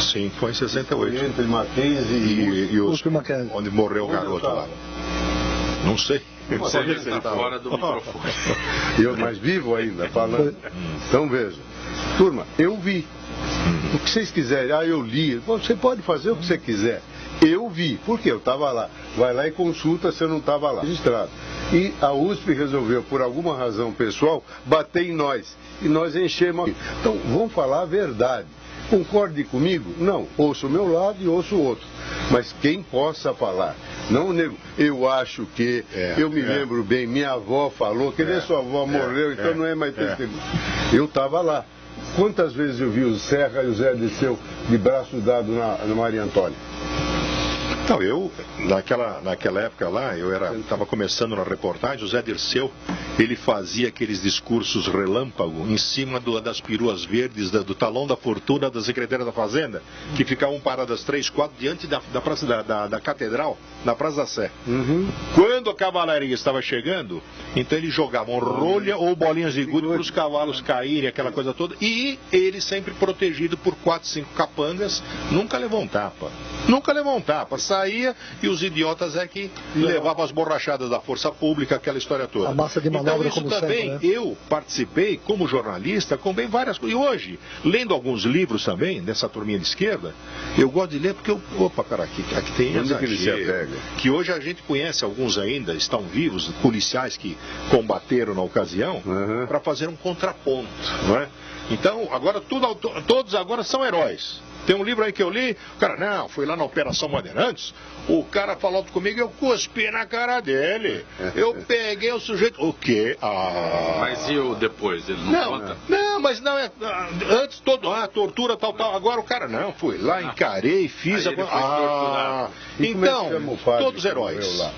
Sim, foi em 68. Entre Mackenzie e onde morreu o garoto lá. Não sei. Você está fora do microfone. Eu mais vivo ainda, falando. Então veja. Turma, eu vi. O que vocês quiserem, eu li. Você pode fazer o que você quiser. Eu vi. Por quê? Eu estava lá. Vai lá e consulta se eu não estava lá. Registrado. E a USP resolveu, por alguma razão pessoal, bater em nós. E nós enchemos. Então, vamos falar a verdade. Concorde comigo? Não. Ouço o meu lado e ouço o outro. Mas quem possa falar, não nego. Eu acho que, eu me lembro bem, minha avó falou, que nem sua avó morreu, então não é mais testemunho. Eu estava lá. Quantas vezes eu vi o Serra e o Zé Dirceu de braço dado na Maria Antônia? Então, eu, naquela época lá, eu estava começando na reportagem, o Zé Dirceu, ele fazia aqueles discursos relâmpago em cima das peruas verdes, do talão da fortuna da Secretaria da Fazenda, que ficavam paradas 3, 4 diante da praça da Catedral, na Praça da Sé. Quando a cavalaria estava chegando, então eles jogavam rolha ou bolinhas de gude para os cavalos caírem, aquela coisa toda, e ele sempre protegido por 4, 5 capangas, nunca levou um tapa. Nunca levou um tapa, sabe? saía e os idiotas é que levavam as borrachadas da força pública, aquela história toda. A massa de manobra, então, isso como também, sempre, né? eu participei como jornalista, com várias coisas. E hoje, lendo alguns livros também, dessa turminha de esquerda, eu gosto de ler porque aqui tem exagero, que hoje a gente conhece alguns ainda, estão vivos, policiais que combateram na ocasião, para fazer um contraponto, não é? Então, agora todos agora são heróis. Tem um livro aí que eu li, o cara, não, fui lá na Operação Bandeirantes, o cara falou comigo, eu cuspi na cara dele. Eu peguei o sujeito, o quê? Mas e o depois, ele não conta? Não, mas não, antes tortura, tal, agora o cara, não, fui lá, encarei, fiz aí a... Então, todos heróis. Lá?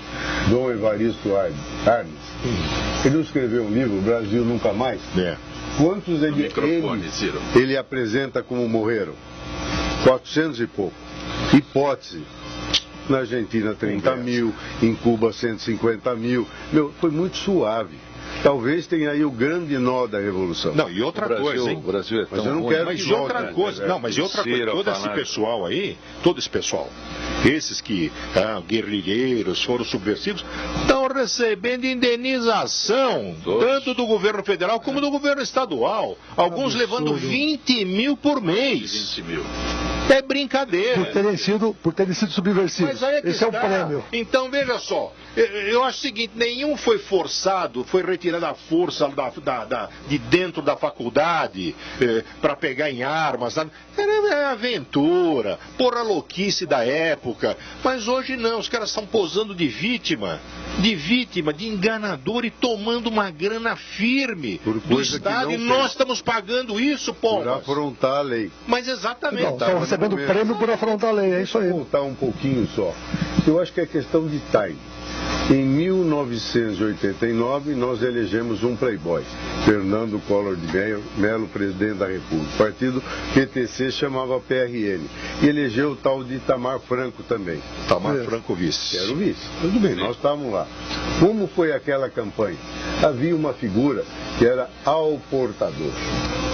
Dom Evaristo Arnes, ele não escreveu um livro, O Brasil Nunca Mais? Quantos ele apresenta como morreram? 400 e pouco. Hipótese. Na Argentina 30 mil, em Cuba 150 mil. Foi muito suave. Talvez tenha aí o grande nó da revolução. Não, e outra coisa, hein? O Brasil é tão ruim. Mas outra coisa, todo esse pessoal aí, todo esse pessoal, esses que, guerrilheiros, foram subversivos, estão recebendo indenização, tanto do governo federal como do governo estadual. Alguns levando 20 mil por mês. 20 mil. É brincadeira. Por terem sido subversivos. Mas aí é que esse é o prêmio. Então, veja só, eu acho o seguinte, nenhum foi forçado, foi retirado à força de dentro da faculdade para pegar em armas. Era aventura, porra louquice da época. Mas hoje não, os caras estão posando de vítima, de enganador e tomando uma grana firme do Estado. E nós estamos pagando isso, pô. Por afrontar a lei. Mas exatamente. Estão recebendo prêmio por afrontar a lei, é isso aí. Vou voltar um pouquinho só. Eu acho que é questão de time. Em 1989, nós elegemos um playboy, Fernando Collor de Mello, presidente da República. O partido PTC chamava PRN. E elegeu o tal de Itamar Franco também. Itamar Franco vice. Era o vice. Tudo bem, nós estávamos lá. Como foi aquela campanha? Havia uma figura que era ao portador.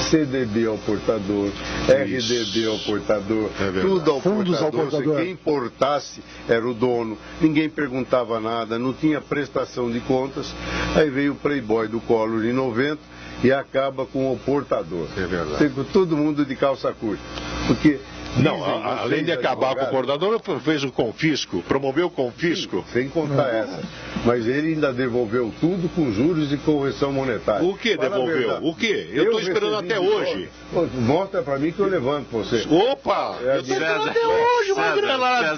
CDB ao portador, RDB ao portador, tudo ao portador. Quem importasse era o dono, ninguém perguntava nada, não tinha prestação de contas. Aí veio o Playboy do Collor em 90 e acaba com o portador. É verdade. Todo mundo de calça curta. Porque não, além de acabar com o portador, fez o confisco, promoveu o confisco. Sim, sem contar essa. Mas ele ainda devolveu tudo com juros e correção monetária. O que devolveu? O que? Eu estou esperando até hoje. Mostra para mim que eu levanto você. Opa! Eu estou esperando até hoje, uma grana lá.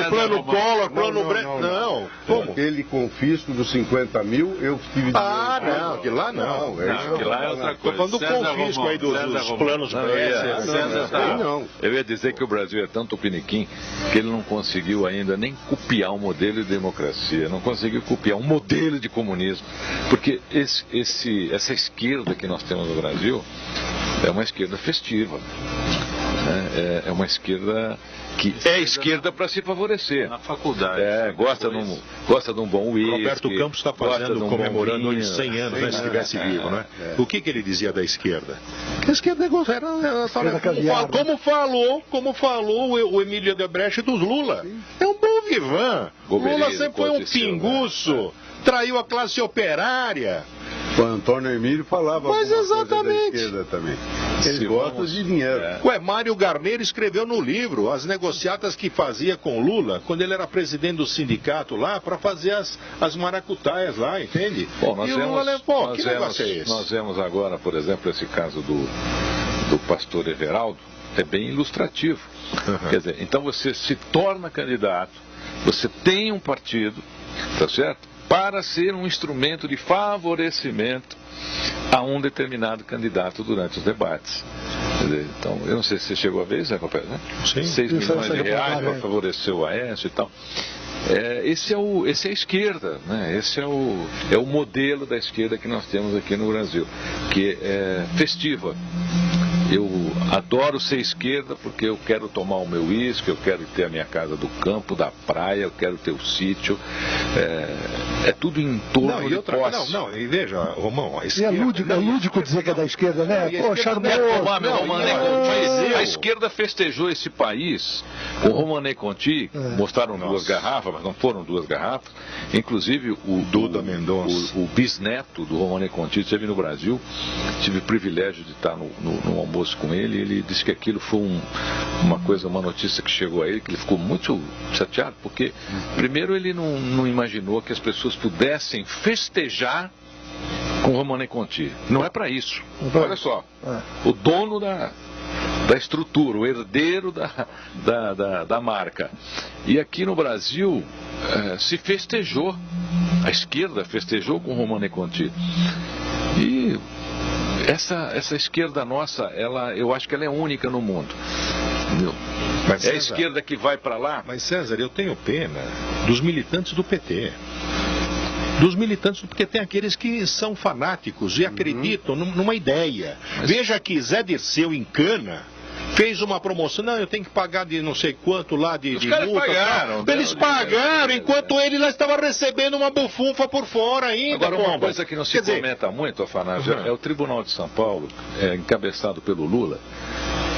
Plano Collor, plano Branco. Não. Como? Aquele confisco dos 50 mil, eu tive... não, aquilo lá não. Aquilo lá é outra coisa. Estou falando do confisco aí dos planos Não. Eu ia dizer que o Brasil é tanto piniquim que ele não conseguiu ainda nem copiar um modelo de democracia, não conseguiu copiar um modelo de comunismo, porque essa esquerda que nós temos no Brasil é uma esquerda festiva, né? É uma esquerda que é esquerda para se favorecer. Na faculdade. Gosta de um bom uísque. Roberto Campos está comemorando os 100 anos, né, se estivesse vivo, né? O que ele dizia da esquerda? A esquerda era como falou o Emílio Odebrecht dos Lula. É um bom vivan. Lula sempre foi um pinguço, traiu a classe operária. O Antônio Emílio falava mas exatamente. Da esquerda também. Eles gostam de dinheiro. Mário Garneiro escreveu no livro as negociatas que fazia com Lula quando ele era presidente do sindicato lá para fazer as maracutaias lá, entende? Bom, nós vemos agora, por exemplo, esse caso do pastor Everaldo, é bem ilustrativo. Quer dizer, então você se torna candidato, você tem um partido, tá certo? Para ser um instrumento de favorecimento a um determinado candidato durante os debates. Então, eu não sei se você chegou a ver, Zé Copé, né? Sim. 6 milhões de reais para favorecer o Aécio e tal. Esse é a esquerda, né? Esse é o modelo da esquerda que nós temos aqui no Brasil, que é festiva. Eu adoro ser esquerda porque eu quero tomar o meu uísque, eu quero ter a minha casa do campo, da praia, eu quero ter o sítio, é tudo em torno de posse. E veja, Romão, a esquerda... É lúdico dizer que é da esquerda, né? Pô, charmoso. A esquerda festejou esse país com o Romanè Conti, mostraram 2 garrafas, mas não foram 2 garrafas. Inclusive, o Duda Mendonça, o bisneto do Romanè Conti esteve no Brasil, tive o privilégio de estar no almoço com ele. Ele disse que aquilo foi uma notícia que chegou a ele, que ele ficou muito chateado, porque primeiro ele não imaginou que as pessoas pudessem festejar com o Romanè Conti. Não é para isso. Olha só, o dono da estrutura, o herdeiro da marca. E aqui no Brasil se festejou, a esquerda festejou com o Romanè Conti. E essa esquerda nossa, eu acho que ela é única no mundo. Entendeu? Mas, é a esquerda que vai para lá. Mas, César, eu tenho pena dos militantes do PT. Dos militantes, porque tem aqueles que são fanáticos e acreditam numa ideia. Veja que Zé Dirceu em Cana fez uma promoção, não, eu tenho que pagar de não sei quanto lá de multa. Pagaram, eles pagaram, enquanto ele lá estava recebendo uma bufunfa por fora ainda. Agora, uma coisa que não se comenta muito, Afanásio, é o Tribunal de São Paulo, encabeçado pelo Lula,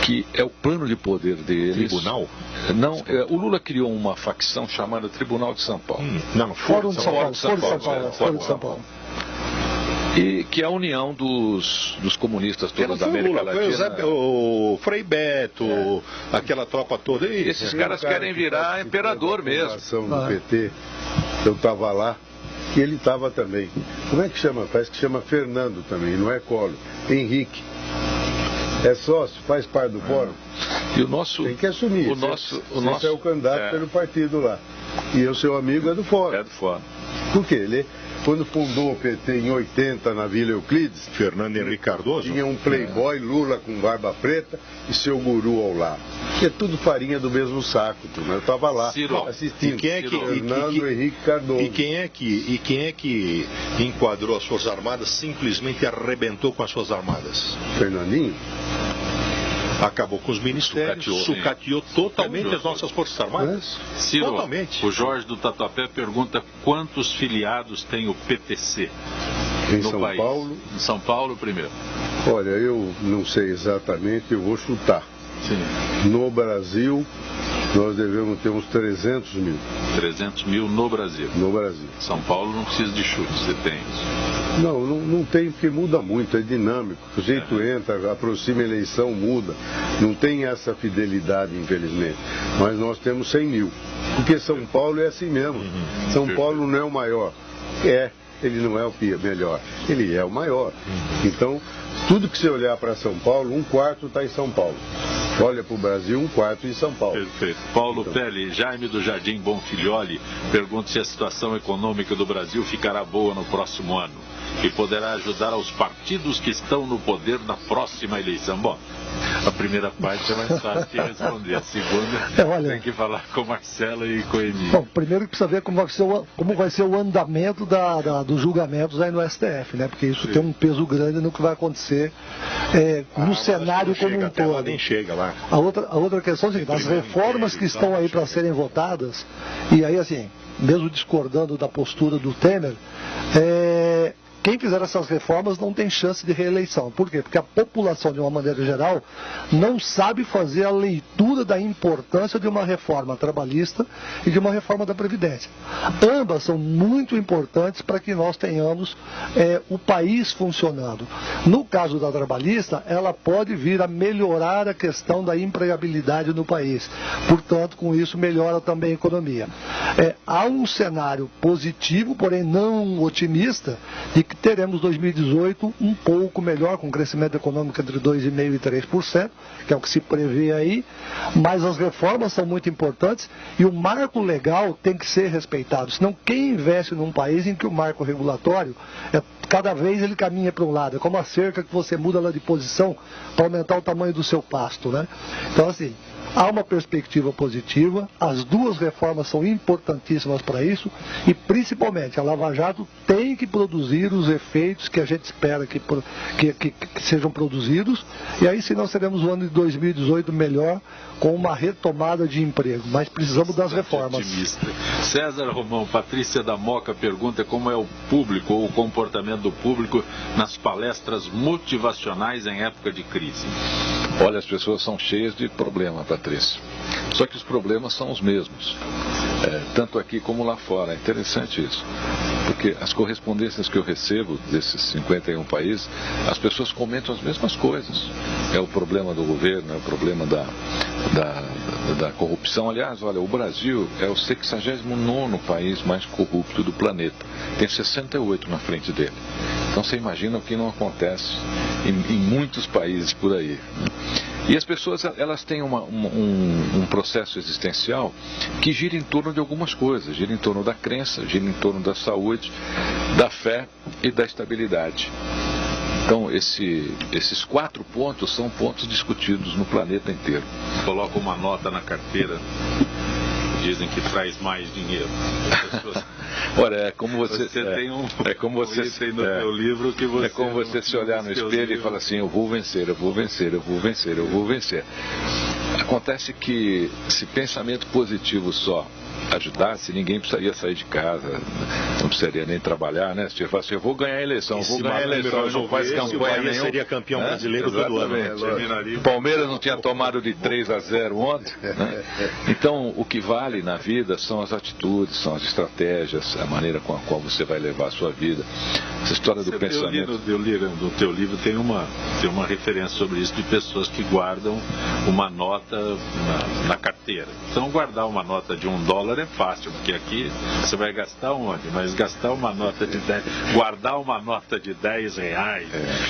que é o plano de poder deles. Tribunal? Não, o Lula criou uma facção chamada Tribunal de São Paulo. Fórum de São Paulo. E que é a união dos comunistas todos da América Latina. Foi o Frei Beto, aquela tropa toda. E esses caras querem virar imperador mesmo. Do PT, eu estava lá e ele estava também. Como é que chama? Parece que chama Fernando também, não é Collor. Henrique. É sócio, faz parte do fórum. E o nosso... Tem que assumir. Esse é o candidato pelo partido lá. E o seu amigo é do fórum. É do fórum. Por quê? Ele, quando fundou o PT em 80 na Vila Euclides, Fernando Henrique Cardoso, tinha um playboy, Lula com barba preta e seu guru ao lado. Que é tudo farinha do mesmo saco. Eu estava lá assistindo. E quem é que, Fernando Henrique Cardoso. E quem é que enquadrou as Forças Armadas, simplesmente arrebentou com as Forças Armadas? Fernandinho? Acabou com os ministérios, sucateou totalmente as nossas Forças Armadas. Ciro, totalmente. O Jorge do Tatuapé pergunta quantos filiados tem o PTC no São país? Paulo? Em São Paulo primeiro. Olha, eu não sei exatamente, eu vou chutar. Sim. No Brasil, nós devemos ter uns 300 mil. 300 mil no Brasil. No Brasil. São Paulo não precisa de chute, você tem isso? Não tem, porque muda muito, é dinâmico. O jeito entra, aproxima a eleição, muda. Não tem essa fidelidade, infelizmente. Mas nós temos 100 mil. Porque São Paulo é assim mesmo. São Paulo não é o maior. Ele não é o melhor. Ele é o maior. Então, tudo que você olhar para São Paulo, 1/4 está em São Paulo. Olha para o Brasil, 1/4 em São Paulo. Perfeito. Paulo Pelle, Jaime do Jardim Bonfilioli pergunta se a situação econômica do Brasil ficará boa no próximo ano e poderá ajudar aos partidos que estão no poder na próxima eleição. Bom, a primeira parte é mais fácil de responder. A segunda tem que falar com Marcelo e com Emílio. Bom, primeiro precisa ver como vai ser o andamento dos julgamentos aí no STF, né? Porque isso tem um peso grande no que vai acontecer no cenário como um todo. Nem chega lá. A outra questão é a seguinte, as reformas que estão aí para serem votadas, e aí assim, mesmo discordando da postura do Temer, quem fizer essas reformas não tem chance de reeleição. Por quê? Porque a população, de uma maneira geral, não sabe fazer a leitura da importância de uma reforma trabalhista e de uma reforma da Previdência. Ambas são muito importantes para que nós tenhamos o país funcionando. No caso da trabalhista, ela pode vir a melhorar a questão da empregabilidade no país. Portanto, com isso, melhora também a economia. Há um cenário positivo, porém não otimista, de que teremos 2018 um pouco melhor, com crescimento econômico entre 2,5% e 3%, que é o que se prevê aí, mas as reformas são muito importantes e o marco legal tem que ser respeitado, senão quem investe num país em que o marco regulatório, cada vez ele caminha para um lado, é como a cerca que você muda lá de posição para aumentar o tamanho do seu pasto, né? Então assim, há uma perspectiva positiva, as duas reformas são importantíssimas para isso e, principalmente, a Lava Jato tem que produzir os efeitos que a gente espera que sejam produzidos, e aí sim nós teremos o ano de 2018 melhor, com uma retomada de emprego, mas precisamos das reformas. Otimista. César Romão, Patrícia da Moca pergunta como é o público ou o comportamento do público nas palestras motivacionais em época de crise. Olha, as pessoas são cheias de problema, Patrícia. Só que os problemas são os mesmos, tanto aqui como lá fora. É interessante isso, porque as correspondências que eu recebo desses 51 países, as pessoas comentam as mesmas coisas. É o problema do governo, é o problema da corrupção. Aliás, olha, o Brasil é o 69º país mais corrupto do planeta. Tem 68 na frente dele. Então você imagina o que não acontece em muitos países por aí. E as pessoas, elas têm um processo existencial que gira em torno de algumas coisas. Gira em torno da crença, gira em torno da saúde, da fé e da estabilidade. Então, esses 4 pontos são pontos discutidos no planeta inteiro. Coloca uma nota na carteira, dizem que traz mais dinheiro. Olha, é como você tem um item no teu livro que você... É como você se olhar no espelho e falar assim, eu vou vencer, eu vou vencer, eu vou vencer, eu vou vencer. Acontece que se pensamento positivo só ajudasse, ninguém precisaria sair de casa, não precisaria nem trabalhar, né? Se você fala assim, eu vou ganhar a eleição, não faz campanha nenhuma. Seria campeão brasileiro todo ano. O Palmeiras não tinha tomado de 3-0 ontem, né? Então, o que vale na vida são as atitudes, são as estratégias, a maneira com a qual você vai levar a sua vida. Essa história do pensamento. Eu li no teu livro, tem uma referência sobre isso, de pessoas que guardam uma nota na carteira. Então, guardar uma nota de $1 é fácil, porque aqui você vai gastar onde? Mas gastar uma nota de 10, guardar uma nota de R$10,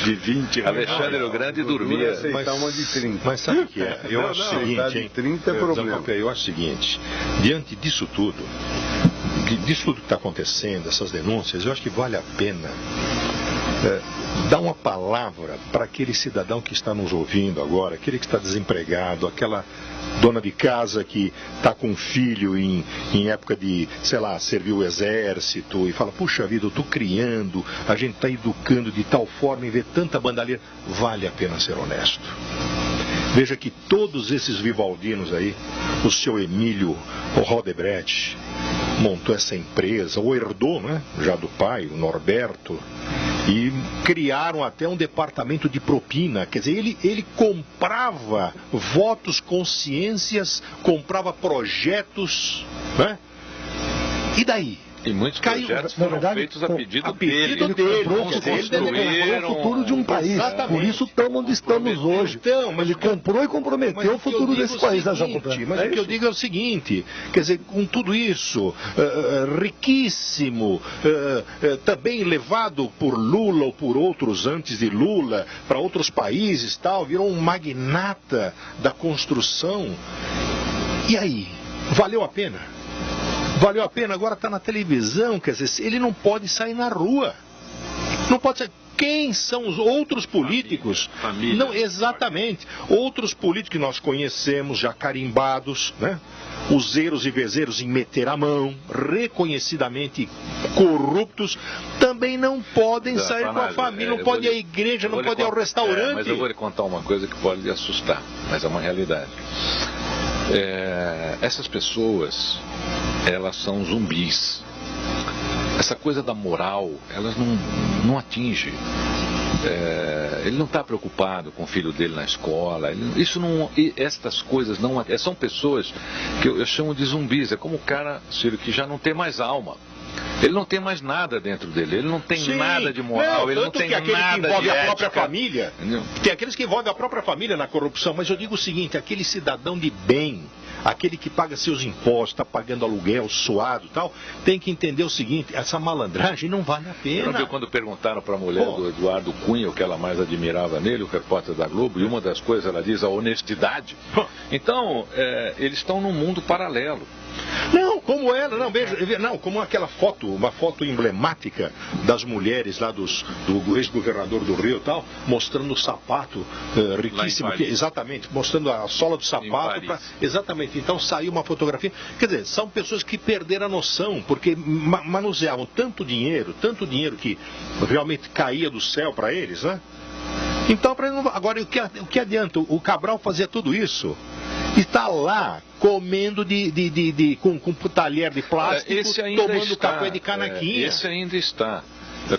de R$20. Alexandre o Grande dormia. Uma de 30. Mas sabe o que é? Eu acho o seguinte, hein? 30 é problema. Eu acho o seguinte, diante disso tudo que está acontecendo, essas denúncias, eu acho que vale a pena dar uma palavra para aquele cidadão que está nos ouvindo agora, aquele que está desempregado, aquela dona de casa que está com um filho em época de, sei lá, servir o exército e fala, puxa vida, eu estou criando, a gente está educando de tal forma e vê tanta bandalheira. Vale a pena ser honesto. Veja que todos esses vivaldinos aí, o seu Emílio Rodebrecht montou essa empresa, ou herdou, né, já do pai, o Norberto, e criaram até um departamento de propina. Quer dizer, ele comprava votos, consciências, comprava projetos, né? E daí? E muitos projetos foram feitos a pedido dele. Ele comprou o futuro de um país. Exatamente. Por isso estamos onde estamos hoje. Então, mas ele comprou e comprometeu o futuro desse país. Mas o que eu digo é o seguinte, quer dizer, com tudo isso, riquíssimo, também levado por Lula ou por outros antes de Lula, para outros países, tal, virou um magnata da construção. E aí, valeu a pena? Valeu a pena, agora está na televisão, quer dizer, ele não pode sair na rua. Não pode sair. Quem são os outros políticos? Família. Não, exatamente. Outros políticos que nós conhecemos, já carimbados, né? Useiros e vezeiros em meter a mão, reconhecidamente corruptos, também não podem sair com a família, não podem ir à igreja, não podem ir ao restaurante. Mas eu vou lhe contar uma coisa que pode lhe assustar, mas é uma realidade. Essas pessoas, elas são zumbis. Essa coisa da moral, elas não atinge. Ele não está preocupado com o filho dele na escola. Estas coisas não. São pessoas que eu chamo de zumbis. É como o cara, Ciro, que já não tem mais alma. Ele não tem mais nada dentro dele, ele não tem nada de moral, ele não tem nada de ética. Tanto que aquele que envolve a própria família, tem aqueles que envolvem a própria família na corrupção, mas eu digo o seguinte, aquele cidadão de bem, aquele que paga seus impostos, está pagando aluguel suado e tal, tem que entender o seguinte, essa malandragem não vale a pena. Não viu quando perguntaram para a mulher do Eduardo Cunha o que ela mais admirava nele, o repórter da Globo, e uma das coisas ela diz a honestidade. Então, eles estão num mundo paralelo. Não, como ela, não, veja, não, como aquela foto, uma foto emblemática das mulheres lá do ex-governador do Rio e tal, mostrando o sapato riquíssimo, exatamente, mostrando a sola do sapato, exatamente, então saiu uma fotografia, quer dizer, são pessoas que perderam a noção, porque manuseavam tanto dinheiro que realmente caía do céu para eles, né? Então, agora, o que adianta? O Cabral fazia tudo isso e está lá comendo com talher de plástico, tomando café de canaquinha. Esse ainda está.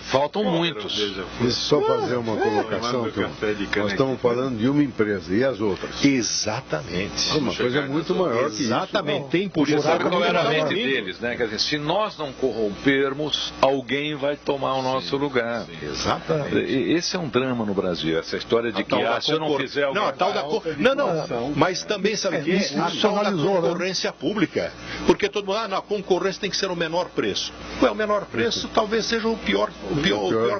Faltam muitos. Deixa eu só fazer uma colocação. Nós estamos falando de uma empresa e as outras. Exatamente. Uma coisa muito maior que isso. Exatamente. Tem por isso. Sabe qual era a mente deles, né? Quer dizer, se nós não corrompermos, alguém vai tomar o nosso lugar. Exatamente. Esse é um drama no Brasil, essa história de que se eu não fizer alguma coisa. Não, mas também sabe que é a tal da concorrência pública. Porque todo mundo, a concorrência tem que ser o menor preço. O menor preço talvez seja o pior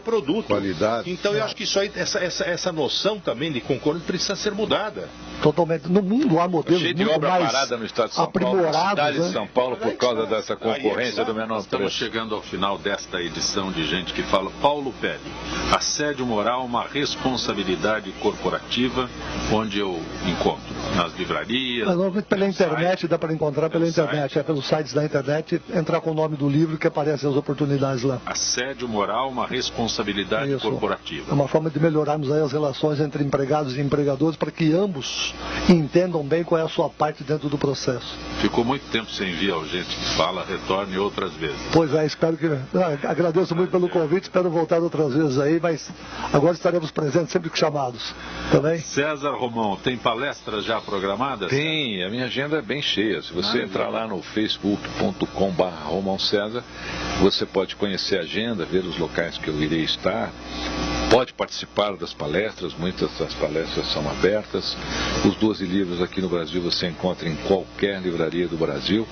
produto. Qualidade. Então eu acho que isso aí, essa noção também de concorrência precisa ser mudada. Totalmente. No mundo há modelos cheio de muito obra mais parada no estado de São Paulo, na cidade de São Paulo, por causa dessa concorrência do menor preço. Estamos chegando ao final desta edição de Gente que Fala. Paulo Pelli, assédio moral, uma responsabilidade corporativa, onde eu encontro nas livrarias. Normalmente pela internet, dá para encontrar pela internet, pelos sites da internet, entrar com o nome do livro que aparecem as oportunidades lá. Assédio moral, uma responsabilidade corporativa. É uma forma de melhorarmos aí as relações entre empregados e empregadores para que ambos entendam bem qual é a sua parte dentro do processo. Ficou muito tempo sem vir ao Gente que Fala, retorne outras vezes. Pois é, espero que... agradeço muito pelo convite, espero voltar outras vezes aí, mas agora estaremos presentes sempre que chamados. Também. César Romão, tem palestras já programadas? Tem, a minha agenda é bem cheia. Se você entrar lá no facebook.com/Romão César, você pode conhecer a agenda, ver os locais que eu irei estar. Pode participar das palestras, muitas das palestras são abertas. Os 12 livros aqui no Brasil você encontra em qualquer livraria do Brasil.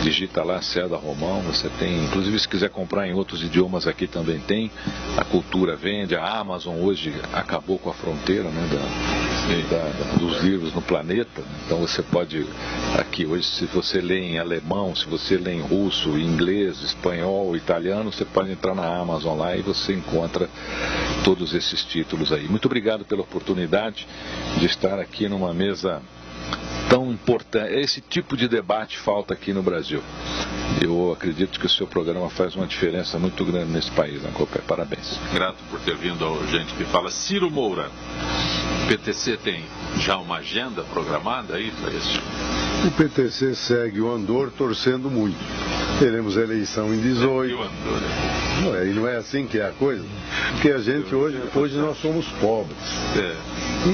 Digita lá César Romão, você tem, inclusive se quiser comprar em outros idiomas aqui também tem. A Cultura vende, a Amazon hoje acabou com a fronteira, né, dos livros no planeta. Então você pode, aqui hoje, se você lê em alemão, se você lê em russo, inglês, espanhol, italiano, você pode entrar na Amazon lá e você encontra todos esses títulos aí. Muito obrigado pela oportunidade de estar aqui numa mesa tão importante. Esse tipo de debate falta aqui no Brasil. Eu acredito que o seu programa faz uma diferença muito grande nesse país, né, Copé? Parabéns. Grato por ter vindo ao Gente que Fala. Ciro Moura, o PTC tem já uma agenda programada aí para isso? O PTC segue o andor torcendo muito. Teremos eleição em 18. Não é assim que é a coisa? Porque a gente hoje nós somos pobres.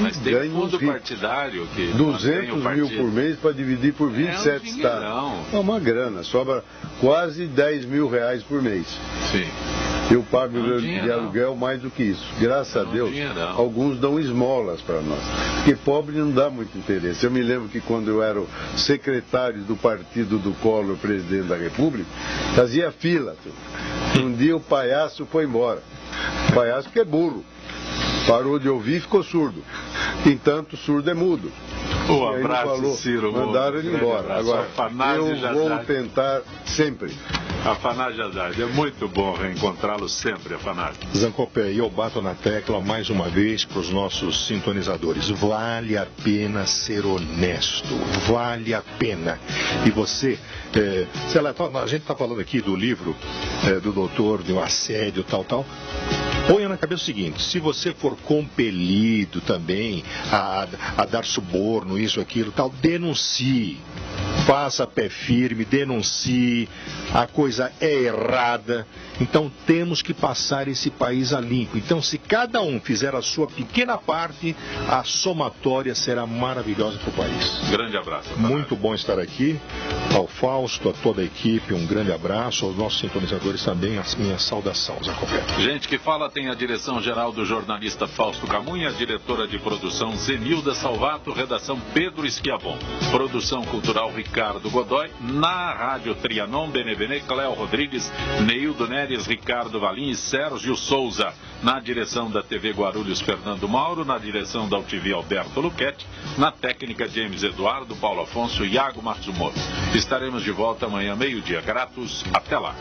Mas tem um fundo partidário que 200 mil por mês para dividir por 27 estados. É uma grana, sobra quase 10 mil reais por mês. Sim. Eu pago de aluguel mais do que isso. Graças a Deus, alguns dão esmolas para nós. Porque pobre não dá muito interesse. Eu me lembro que quando eu era o secretário do partido do Collor, presidente da República, fazia fila. Um dia o palhaço foi embora. O palhaço que é burro. Parou de ouvir e ficou surdo. Entanto, surdo é mudo. Um abraço, Ciro. Mandaram ele embora. Agora, eu vou tentar sempre. Afanásio Haddad, é muito bom reencontrá-lo sempre, Afanásio. Zancopé, eu bato na tecla mais uma vez para os nossos sintonizadores. Vale a pena ser honesto, vale a pena. E você, sei lá, a gente está falando aqui do livro do doutor, de um assédio, tal. Ponha na cabeça o seguinte: se você for compelido também a dar suborno, isso, aquilo, tal, denuncie. Faça pé firme, denuncie, a coisa é errada, então temos que passar esse país a limpo. Então, se cada um fizer a sua pequena parte, a somatória será maravilhosa para o país. Grande abraço. Muito bom estar aqui, ao Fausto, a toda a equipe, um grande abraço, aos nossos sintonizadores também, a minha saudação, Zé Copé. Gente que Fala tem a direção geral do jornalista Fausto Camunha, a diretora de produção Zenilda Salvato, redação Pedro Esquiavon, produção cultural Ricardo Ricardo Godoy. Na Rádio Trianon, Benevene, Cléo Rodrigues, Neildo Neres, Ricardo Valim e Sérgio Souza. Na direção da TV Guarulhos, Fernando Mauro. Na direção da UTV, Alberto Luquete. Na técnica, James Eduardo, Paulo Afonso e Iago Matsumoto. Estaremos de volta amanhã, meio-dia. Gratos. Até lá.